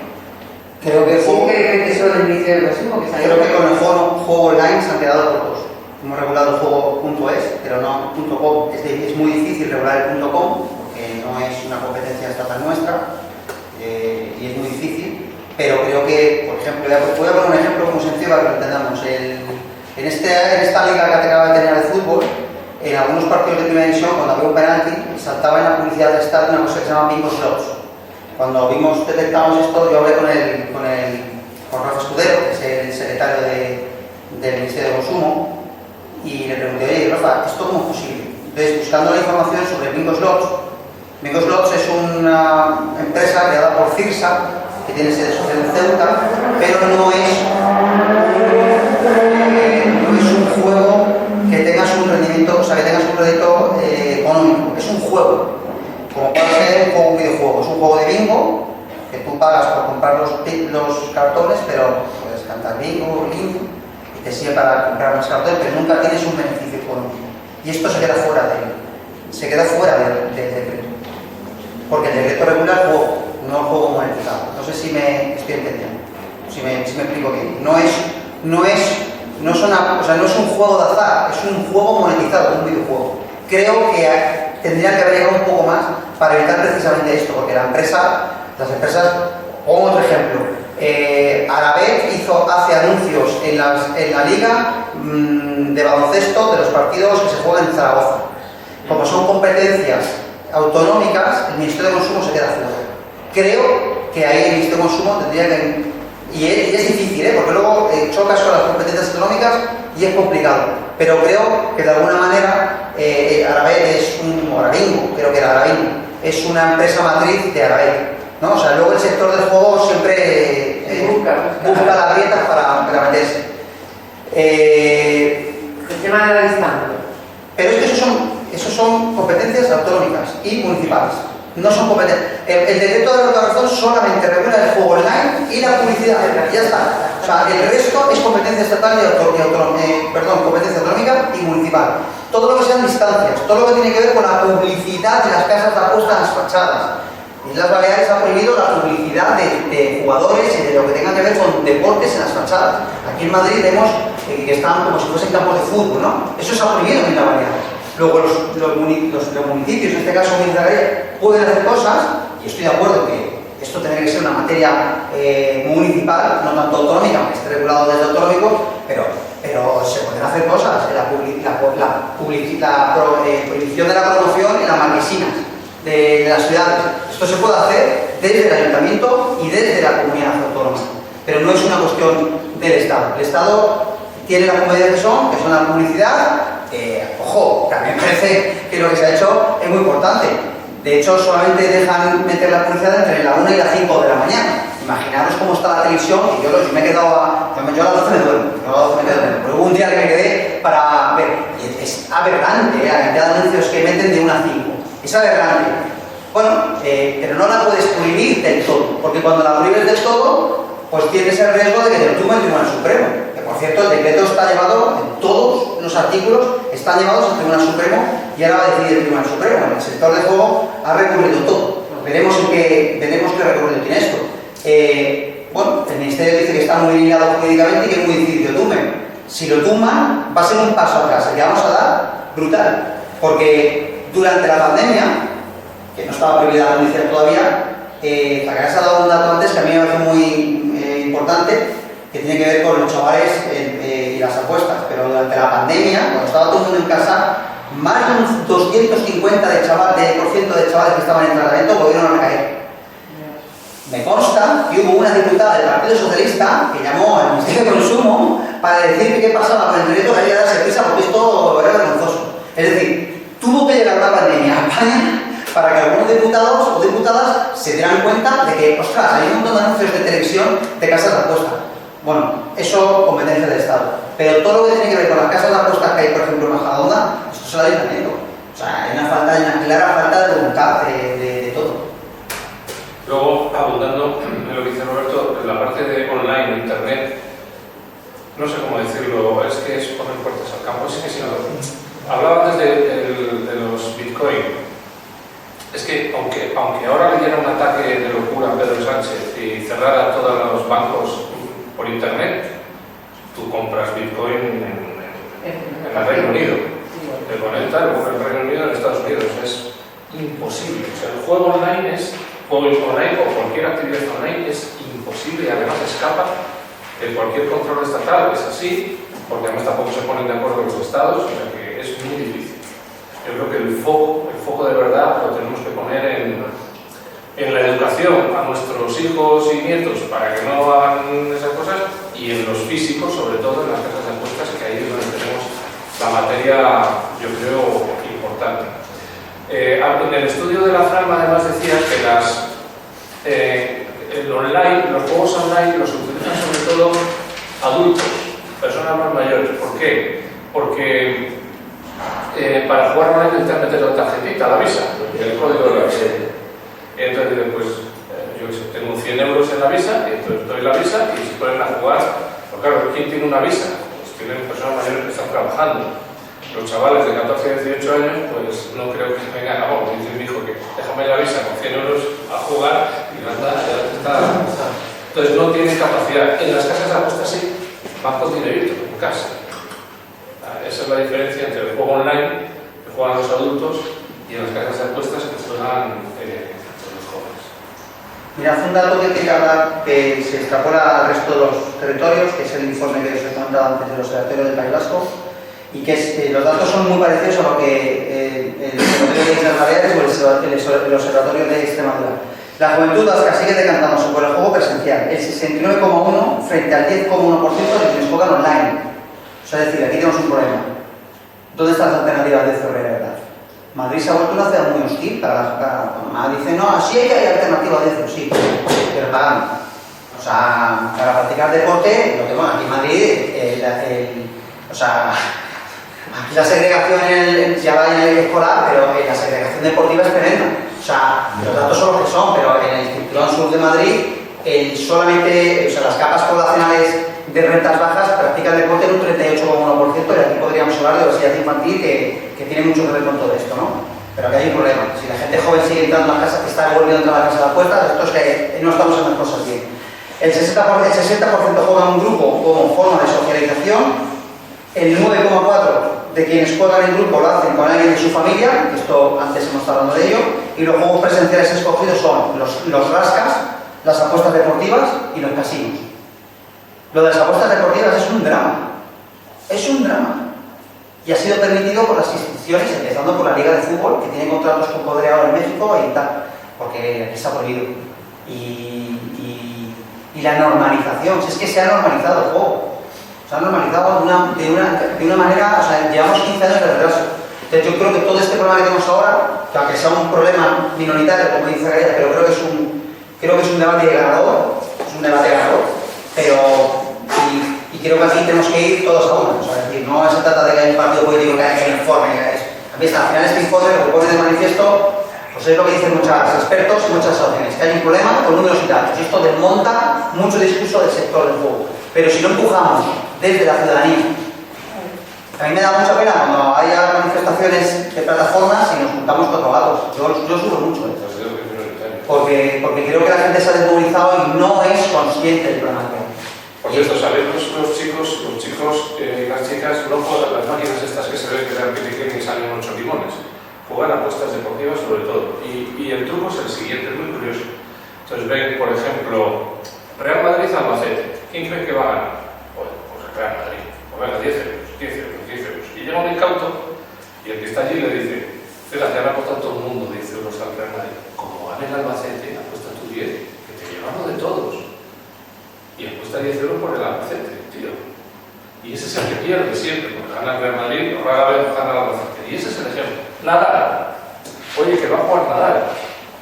Creo que, Sí, que eso del Ministerio de Consumo, que creo que con el juego online se han quedado cortos. Hemos regulado el juego .es, pero no .com. Es muy difícil regular el .com, porque no es una competencia estatal nuestra, y es muy difícil. Pero creo que, por ejemplo, voy a poner un ejemplo muy sencillo para que lo entendamos. En esta liga que acaba de tener de fútbol, en algunos partidos de primera división, cuando había un penalti, saltaba en la publicidad del estadio una cosa que se llama bingo slots. Cuando detectamos esto, yo hablé con Rafa Escudero, que es el secretario del Ministerio de Consumo, y le pregunté, oye, Rafa, ¿esto cómo es posible? Entonces, buscando la información sobre bingo slots es una empresa creada por Cirsa, que tiene sede social en Ceuta, pero no es un juego que tengas un rendimiento, o sea, que tengas un rédito económico. Es un juego, como puede ser un videojuego. Es un juego de bingo, que tú pagas por comprar los cartones, pero puedes cantar bingo, y te sirve para comprar más cartones, pero nunca tienes un beneficio económico. Y esto se queda fuera del decreto. Porque el decreto regula el juego, no el juego monetizado. No sé si me estoy entendiendo, si me explico bien. No es un juego de azar, es un juego monetizado, un videojuego. Creo que tendrían que haber llegado un poco más para evitar precisamente esto, porque las empresas, pongo otro ejemplo, Arabet hace anuncios en la liga de baloncesto de los partidos que se juegan en Zaragoza. Como son competencias autonómicas, el Ministerio de Consumo se queda fuera. Creo que ahí el Ministerio de Consumo tendría que... Y es difícil, porque luego chocas con las competencias autonómicas y es complicado. Pero creo que de alguna manera Arabet creo que era Arabingo, es una empresa matriz de Arabet, ¿no? O sea, luego el sector del juego siempre busca las grietas para meterse. El tema de la distancia. Pero es que esos son competencias autonómicas y municipales. No son competencias. El decreto de la razón solamente regula el juego online y la publicidad. Ya está. O sea, el resto es competencia estatal competencia autonómica y municipal. Todo lo que sean distancias, todo lo que tiene que ver con la publicidad de las casas de apuesta en las fachadas. Islas Baleares ha prohibido la publicidad de jugadores y de lo que tenga que ver con deportes en las fachadas. Aquí en Madrid vemos que están como si fuesen campos de fútbol, ¿no? Eso se ha prohibido en Islas Baleares. Luego los municipios, en este caso Municipalidad, pueden hacer cosas, y estoy de acuerdo que esto tendría que ser una materia municipal, no tanto autonómica, aunque esté regulado desde autonómico, pero se pueden hacer cosas, la prohibición de la promoción en las marquesinas de las ciudades. Esto se puede hacer desde el ayuntamiento y desde la comunidad autónoma, pero no es una cuestión del Estado. El Estado tiene las competencias que son la publicidad. Ojo, también me parece que lo que se ha hecho es muy importante. De hecho, solamente dejan meter la publicidad entre la 1 y las 5 de la mañana. Imaginaros cómo está la televisión, y yo me he quedado yo a las 12 me duermo, pero hubo un día que me quedé para ver. Y es aberrante la cantidad de anuncios que meten de 1 a 5. Es aberrante. Bueno, pero no la puedes prohibir del todo, porque cuando la prohíbes del todo, pues tienes el riesgo de que te lo tumbe el Tribunal Supremo. Que por cierto, el decreto está llevado, todos los artículos están llevados al Tribunal Supremo y ahora va a decidir el Tribunal Supremo. En el sector del juego ha recurrido todo. Veremos qué recorrido tiene esto. Bueno, el Ministerio dice que está muy lineado jurídicamente y que es muy difícil que lo tumben. Si lo tumban, va a ser un paso atrás, el que vamos a dar brutal. Porque durante la pandemia, que no estaba prohibida la publicidad todavía, Zacarías ha dado un dato antes que a mí me parece muy importante, que tiene que ver con los chavales y las apuestas. Pero durante la pandemia, cuando estaba todo el mundo en casa, más de un 250% de chavales que estaban en tratamiento volvieron a recaer. Me consta que hubo una diputada del Partido Socialista que llamó al Ministerio de Consumo para decir que qué pasaba con el proyecto que había que darse prisa porque esto era vergonzoso. Es decir, tuvo que llegar una pandemia a España para que algunos diputados o diputadas se dieran cuenta de que, ostras, hay un montón de anuncios de televisión de casas de apuesta. Bueno, eso competencia del Estado. Pero todo lo que tiene que ver con las casas de apuestas que hay, por ejemplo, en Majadahonda, esto es el ayuntamiento. O sea, hay una clara falta de voluntad de todo. Luego, abundando en lo que dice Roberto, en la parte de online, internet, no sé cómo decirlo, es que es poner puertas al campo, es que si no, hablaba antes de los Bitcoin. Es que aunque ahora le diera un ataque de locura a Pedro Sánchez y cerrara todos los bancos por internet, tú compras Bitcoin en el Reino Unido, te conectas en el Reino Unido, en Estados Unidos, es imposible. O sea, el juego online o cualquier actividad online es imposible y además escapa de cualquier control estatal. Es así, porque además tampoco se ponen de acuerdo los estados, o sea que es muy difícil. Yo creo que el foco de verdad lo tenemos que poner en la educación a nuestros hijos y nietos para que no hagan esas cosas y en los físicos, sobre todo en las casas de apuestas, que ahí es donde tenemos la materia, yo creo, importante. En el estudio de la Fran además decía que los juegos online los utilizan sobre todo adultos, personas más mayores. ¿Por qué? Porque para jugar online necesitan meter la tarjetita, la Visa, el código de la Visa. Entonces, pues, yo qué sé, tengo 100 euros en la Visa, y entonces doy la Visa y se ponen a jugar. Pero claro, ¿quién tiene una Visa? Pues tienen personas mayores que están trabajando. Los chavales de 14 a 18 años, pues no creo que vengan, como dice mi hijo, que déjame la Visa con 100 euros a jugar y ya está. Entonces no tienen capacidad. En las casas de apuestas sí, van con dinerito en casa. Esa es la diferencia entre el juego online, que juegan los adultos, y en las casas de apuestas que juegan los jóvenes. Mira, hace un dato que quería hablar que se extrapola al resto de los territorios, que es el informe que os he comentado antes del Observatorio del País Vasco, y que los datos son muy parecidos a lo que el Observatorio de Islas Baleares o el Observatorio de Extremadura. La juventud vasca sigue decantándose por el juego presencial, el 69,1% frente al 10,1% de quienes juegan online. O sea, es decir, aquí tenemos un problema. ¿Dónde están las alternativas de verdad? Madrid se ha vuelto una ciudad muy hostil para Madrid dice, no, sí hay alternativas de eso, sí, pero pagando. O sea, para practicar deporte, lo que bueno, aquí en Madrid, aquí la segregación ya va en el escolar, pero la segregación deportiva es tremenda. O sea, los datos son los que son, pero en el cinturón sur de Madrid, las capas poblacionales de rentas bajas practican deporte en un 38,1%, y aquí podríamos hablar de obesidad infantil que tiene mucho que ver con todo esto, ¿no? Pero aquí hay un problema. Si la gente joven sigue entrando a la casa, que está volviendo a entrar a la casa de apuestas, esto es que no estamos haciendo las cosas bien. El 60% juega en un grupo como forma de socialización. El 9,4% de quienes juegan en grupo lo hacen con alguien de su familia, esto antes hemos estado hablando de ello, y los juegos presenciales escogidos son los rascas, las apuestas deportivas y los casinos. Lo de las apuestas deportivas es un drama. Es un drama. Y ha sido permitido por las instituciones, empezando por la Liga de Fútbol, que tiene contratos con Podreado en México y tal, porque está prohibido. Y la normalización, si es que se ha normalizado el juego. Se ha normalizado de una manera, o sea, llevamos 15 años de retraso. Entonces yo creo que todo este problema que tenemos ahora, que aunque sea un problema minoritario, como dice Gaia, pero creo que es un debate ganador, y creo que aquí tenemos que ir todos a una. O sea, es decir, no se trata de que haya un partido político que haya un informe, al final este informe lo que pone de manifiesto pues es lo que dicen muchos expertos y muchas asociaciones, que hay un problema con números y datos, y esto desmonta mucho discurso del sector del juego. Pero si no empujamos desde la ciudadanía, a mí me da mucha pena cuando haya manifestaciones de plataformas y nos juntamos cuatro gatos. Yo sufro mucho de eso. Porque creo que la gente se ha desmovilizado y no es consciente del problema. Por cierto, ¿sabéis los chicos y las chicas no juegan las máquinas estas que se ven que dan que y salen 8 limones? Juegan apuestas deportivas sobre todo. Y el truco es el siguiente, es muy curioso. Entonces ven, por ejemplo, Real Madrid-Albacete. ¿Quién cree que va a ganar? Bueno, pues el Real Madrid. Pues venga, 10 euros. Y llega un incauto y el que está allí le dice, fíjate, han apostado todo el mundo 10 euros al Real Madrid. Como gane el Albacete, apuesta tú 10, que te lleva pierde siempre, porque gana el Real Madrid, rara vez gana la Albacete. Y ese es el ejemplo. Nadal. Oye, que va a jugar Nadal.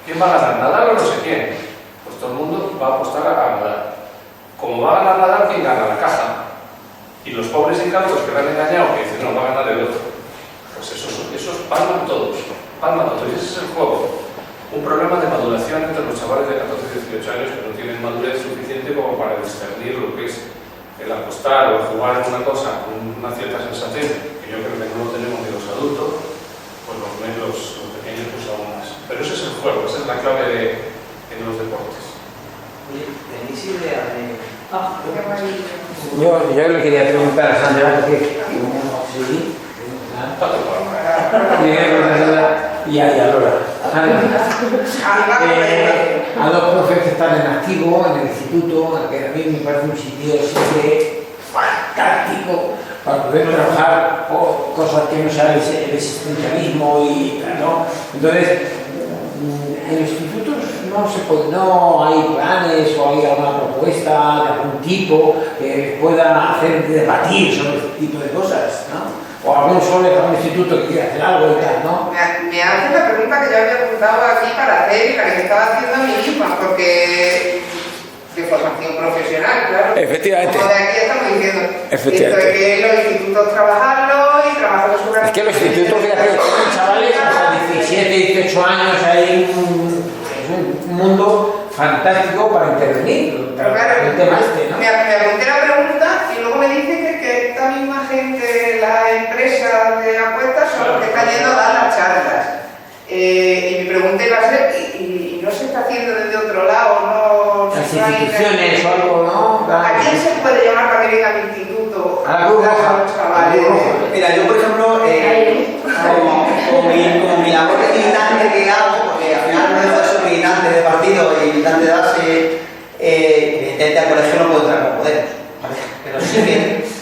¿Quién va a ganar? ¿Nadal o no sé quién? Pues todo el mundo va a apostar a Nadal. Como va a ganar Nadal, ¿quién gana? La caja. Y los pobres incautos que le han engañado, que dicen, no, va a ganar el otro. Pues esos palman todos. Palman todos. Y ese es el juego. Un problema de maduración entre los chavales de 14 y 18 años que no tienen madurez suficiente como para discernir lo que es el apostar o jugar en una cosa con una cierta sensatez, que yo creo que no lo tenemos ni los adultos, pues los pequeños pues aún más. Pero ese es el juego, esa es la clave en los deportes. Oye, ¿tenéis idea de...? Yo le quería preguntar a Sandra, que sí, y a Lola. A dos profes que están en activo en el instituto, que a mí me parece un sitio siempre fantástico para poder trabajar cosas que no sea el existencialismo y tal, ¿no? Entonces, en los institutos no hay planes o hay alguna propuesta de algún tipo que pueda hacer debatir sobre este tipo de cosas, ¿no? O algún instituto que quiera hacer algo y tal, ¿no? Me hace la pregunta que yo había apuntado aquí para hacer y la que me estaba haciendo a mí misma, porque de formación profesional, claro. Efectivamente. Como de aquí estamos diciendo. Efectivamente. Esto de que los institutos trabajarlo y trabajar su Es que los institutos, fíjate, los chavales hasta 17, 18 años hay un mundo fantástico para intervenir. Pero claro, el tema este, ¿no? me apunté la pregunta y luego me dice que esta misma gente, la empresa de apuestas, son los que están yendo a dar las charlas. Y me pregunté, ¿va a ser? Y no se está haciendo desde otro lado, ¿no? Las instituciones o algo, ¿no? ¿A quién se puede llamar para que venga al instituto? A la Cruz Roja. Mira, yo por ejemplo, como mi labor de militante que hago, porque al final no dejo de ser militante de partido y militante de base, evidentemente al colegio no puedo entrar con Podemos, ¿vale? Pero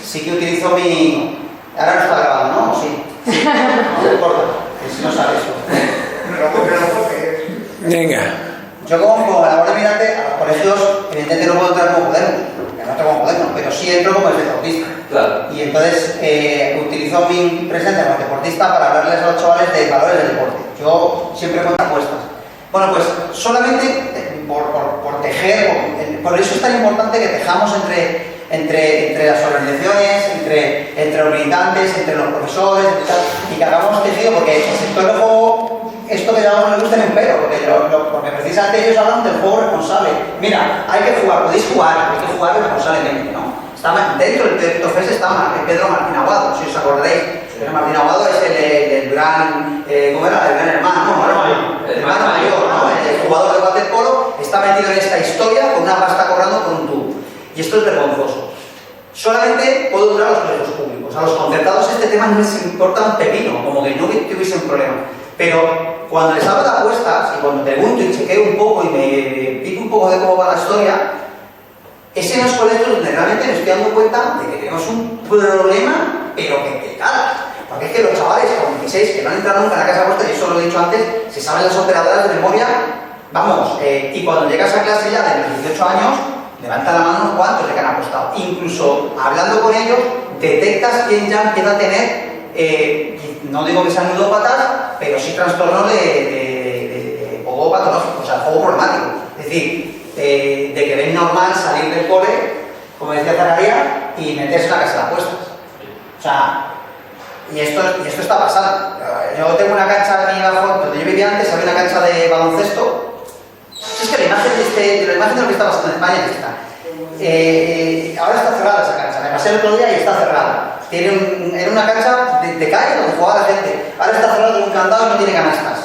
sí que utilizo mi... Ahora no está grabando, ¿no? Sí. No importa, si no sabes eso. Venga. Yo como labor de militante a los colegios, evidentemente no puedo entrar como Podemos, que no entro como Podemos, pero sí entro como deportista. Claro. Y entonces utilizo mi presencia como deportista para hablarles a los chavales de valores del deporte. Yo siempre cuento apuestas. Bueno, pues solamente por tejer, por eso es tan importante que tejamos entre las organizaciones, entre los militantes, entre los profesores, y que hagamos tejido, porque el sector del juego, esto que llamamos no le gusta ni un pelo, porque precisamente ellos hablan del juego responsable. Mira, hay que jugar, podéis jugar, hay que jugar responsablemente, ¿no? Dentro del proyecto FES está Pedro Martín Aguado, si os acordaréis. Pedro Martín Aguado es el gran, ¿cómo era? El gran hermano, el hermano mayor, ¿no? El jugador de waterpolo está metido en esta historia con una pasta cobrando con un tubo. Y esto es vergonzoso. Solamente puedo durar a los colegios públicos. A los concertados este tema no les importa un pepino, como que no tuviesen problema. Pero cuando les hablo de apuestas y cuando pregunto y chequeo un poco y me pico un poco de cómo va la historia, es en los colegios donde realmente me estoy dando cuenta de que tenemos un problema, pero que te cagas. Porque es que los chavales con 16 que no han entrado nunca en la casa de apuestas, y eso lo he dicho antes, se saben las operadoras de memoria, vamos, y cuando llegas a clase ya de los 18 años, levanta la mano unos cuantos de que han apostado. Incluso hablando con ellos, detectas quién ya empieza a tener, no digo que sean ludópatas, pero sí trastornos de juego patológico, o sea, juego problemático. Es decir, de que ven normal salir del cole, como decía Zararia, y meterse en la casa de apuestas. O sea, y esto está pasando. Yo tengo una cancha aquí abajo, donde yo vivía antes, había una cancha de baloncesto. Es que la imagen de lo que está pasando en España es esta. Ahora está cerrada esa cancha, me pasé el otro día y está cerrada. Era una cancha de calle donde jugaba la gente. Ahora está cerrada con un candado y no tiene canastas.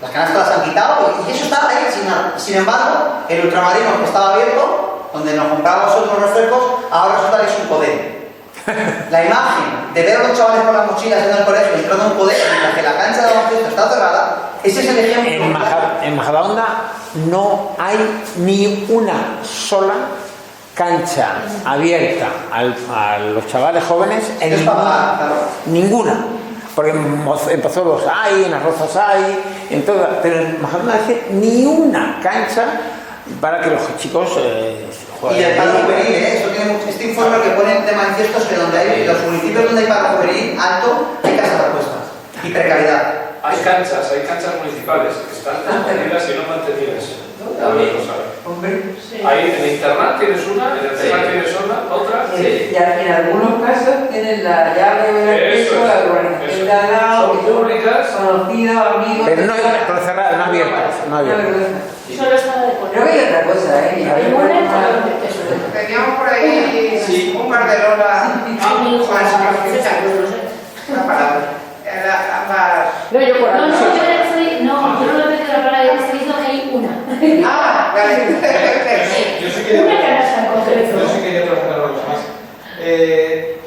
Las canastas las han quitado y eso estaba ahí sin nada. Sin embargo, el ultramarino que estaba abierto, donde nos comprábamos otros refrescos, ahora resulta que es un poder. La imagen de ver a los chavales con las mochilas en el colegio entrando en un poder mientras que la cancha de baloncesto está cerrada, ese es el ejemplo. En Majadahonda no hay ni una sola cancha abierta a los chavales jóvenes en ninguna. Porque en Pozuelos hay, en Las Rozas hay, en todas, pero en Majadahonda no hay ni una cancha para que los chicos jueguen. Y el palo juvenil, eso tiene este informe lo que pone de manifiesto es que donde hay los municipios donde hay paro juvenil alto, hay casas de apuestas y precariedad. Hay canchas municipales que están mantenidas y no mantenidas. También. Lo sabe. Hombre, sí. Ahí en internet tienes una, en el tema tienes otra. Y en algunos casos tienen la llave o el acceso a la urbanización de al lado, son públicas, conocidos, amigos. Pero no, pero cerradas, no abiertas. No abiertas. Solo estaba de Creo que hay otra cosa, ¿eh? Teníamos por ahí un par de lolas. mi hijo, Una palabra. No, yo por yo no me meto la palabra, he decidido que hay una. Ah, vale. Yo sí quería, Una canasta en concreto. yo sí quería preguntar una cosa más.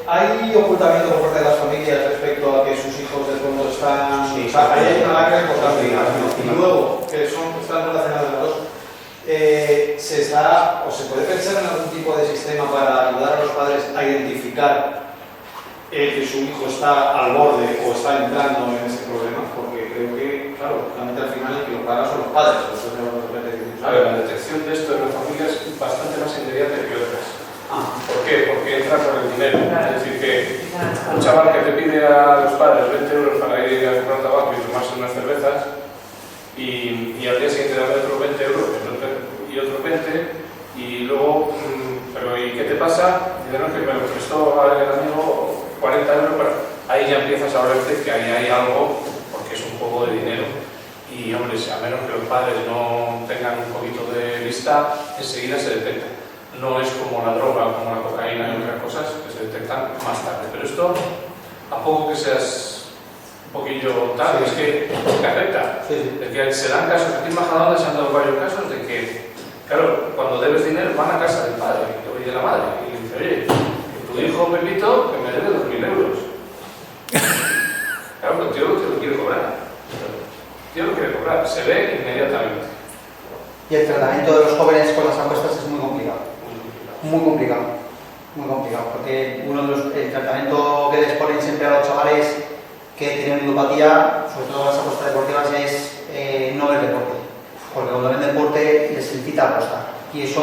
¿Hay ocultamiento por parte de las familias respecto a que sus hijos de pronto están... Sí, o sea, ahí hay una lacra importante. Sí, Y luego, que están relacionadas las dos, ¿se puede pensar en algún tipo de sistema para ayudar a los padres a identificar que su hijo está al borde o está entrando en ese problema? Porque creo que, claro, realmente al final el que lo paga son los padres. A ver, la detección de esto en las familias es bastante más inmediata que otras. ¿Por qué? Porque entra por el dinero. Es decir, que un chaval que te pide a los padres 20 euros para ir a comprar tabaco y tomarse unas cervezas y al día siguiente darle otros 20 euros y otros 20 y luego, pero ¿y qué te pasa? Dice, no, que me lo prestó el amigo 40 euros, pero ahí ya empiezas a verte que ahí hay algo porque es un juego de dinero. Y hombre, a menos que los padres no tengan un poquito de vista, enseguida se detecta. No es como la droga, como la cocaína y otras cosas que se detectan más tarde. Pero esto, a poco que seas un poquillo tal, es que te afecta. Es que se dan casos, aquí en Majadahonda se han dado varios casos de que, claro, cuando debes dinero van a casa del padre y de la madre y dice, oye, tu hijo Pepito que me debe 2.000 euros. Claro, pero el tío te lo quiere cobrar. El tío lo quiere cobrar, se ve inmediatamente. Y el tratamiento de los jóvenes con las apuestas es muy complicado. Muy complicado, porque el tratamiento que les ponen siempre a los chavales que tienen ludopatía, sobre todo las apuestas deportivas, es no ver deporte, porque cuando ven deporte les incita a apostar, y eso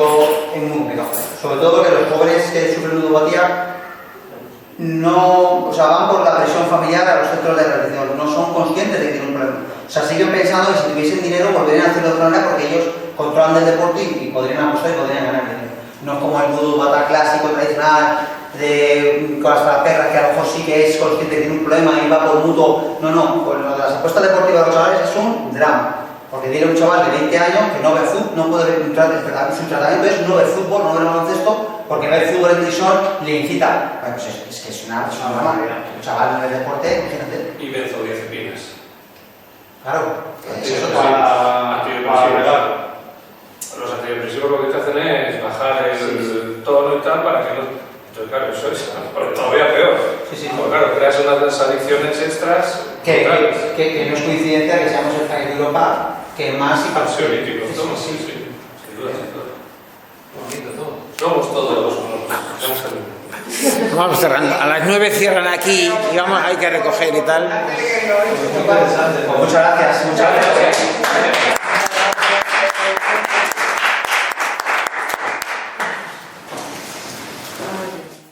es muy complicado, sobre todo porque los jóvenes que sufren ludopatía van por la presión familiar a los centros de rehabilitación, no son conscientes de que tienen un problema, siguen pensando que si tuviesen dinero volverían a hacerlo de otra manera porque ellos controlan del deporte y podrían apostar y podrían ganar dinero. No es como el ludópata clásico tradicional con las perras que a lo mejor sí que es consciente que tiene un problema y va por mutuo. No, pues lo de las apuestas deportivas de los chavales es un drama. Porque tiene un chaval de 20 años que no ve fútbol, no puede ver su tratamiento es no ver fútbol, no ver baloncesto, porque ver fútbol en televisión le incita. Bueno, pues es que es una drama. Un chaval no ve deporte, imagínate. Y benzodiazepinas. Claro. Los antidepresivos lo que te hacen es bajar el tono y tal para que no... Entonces, claro, eso es todavía peor. Porque, claro, creas unas adicciones extras que no es coincidencia que seamos el país de Europa que más y ansiolíticos. Sí, sin duda. Somos todos Vamos cerrando. A las 9 cierran aquí y hay que recoger y tal. Muchas gracias.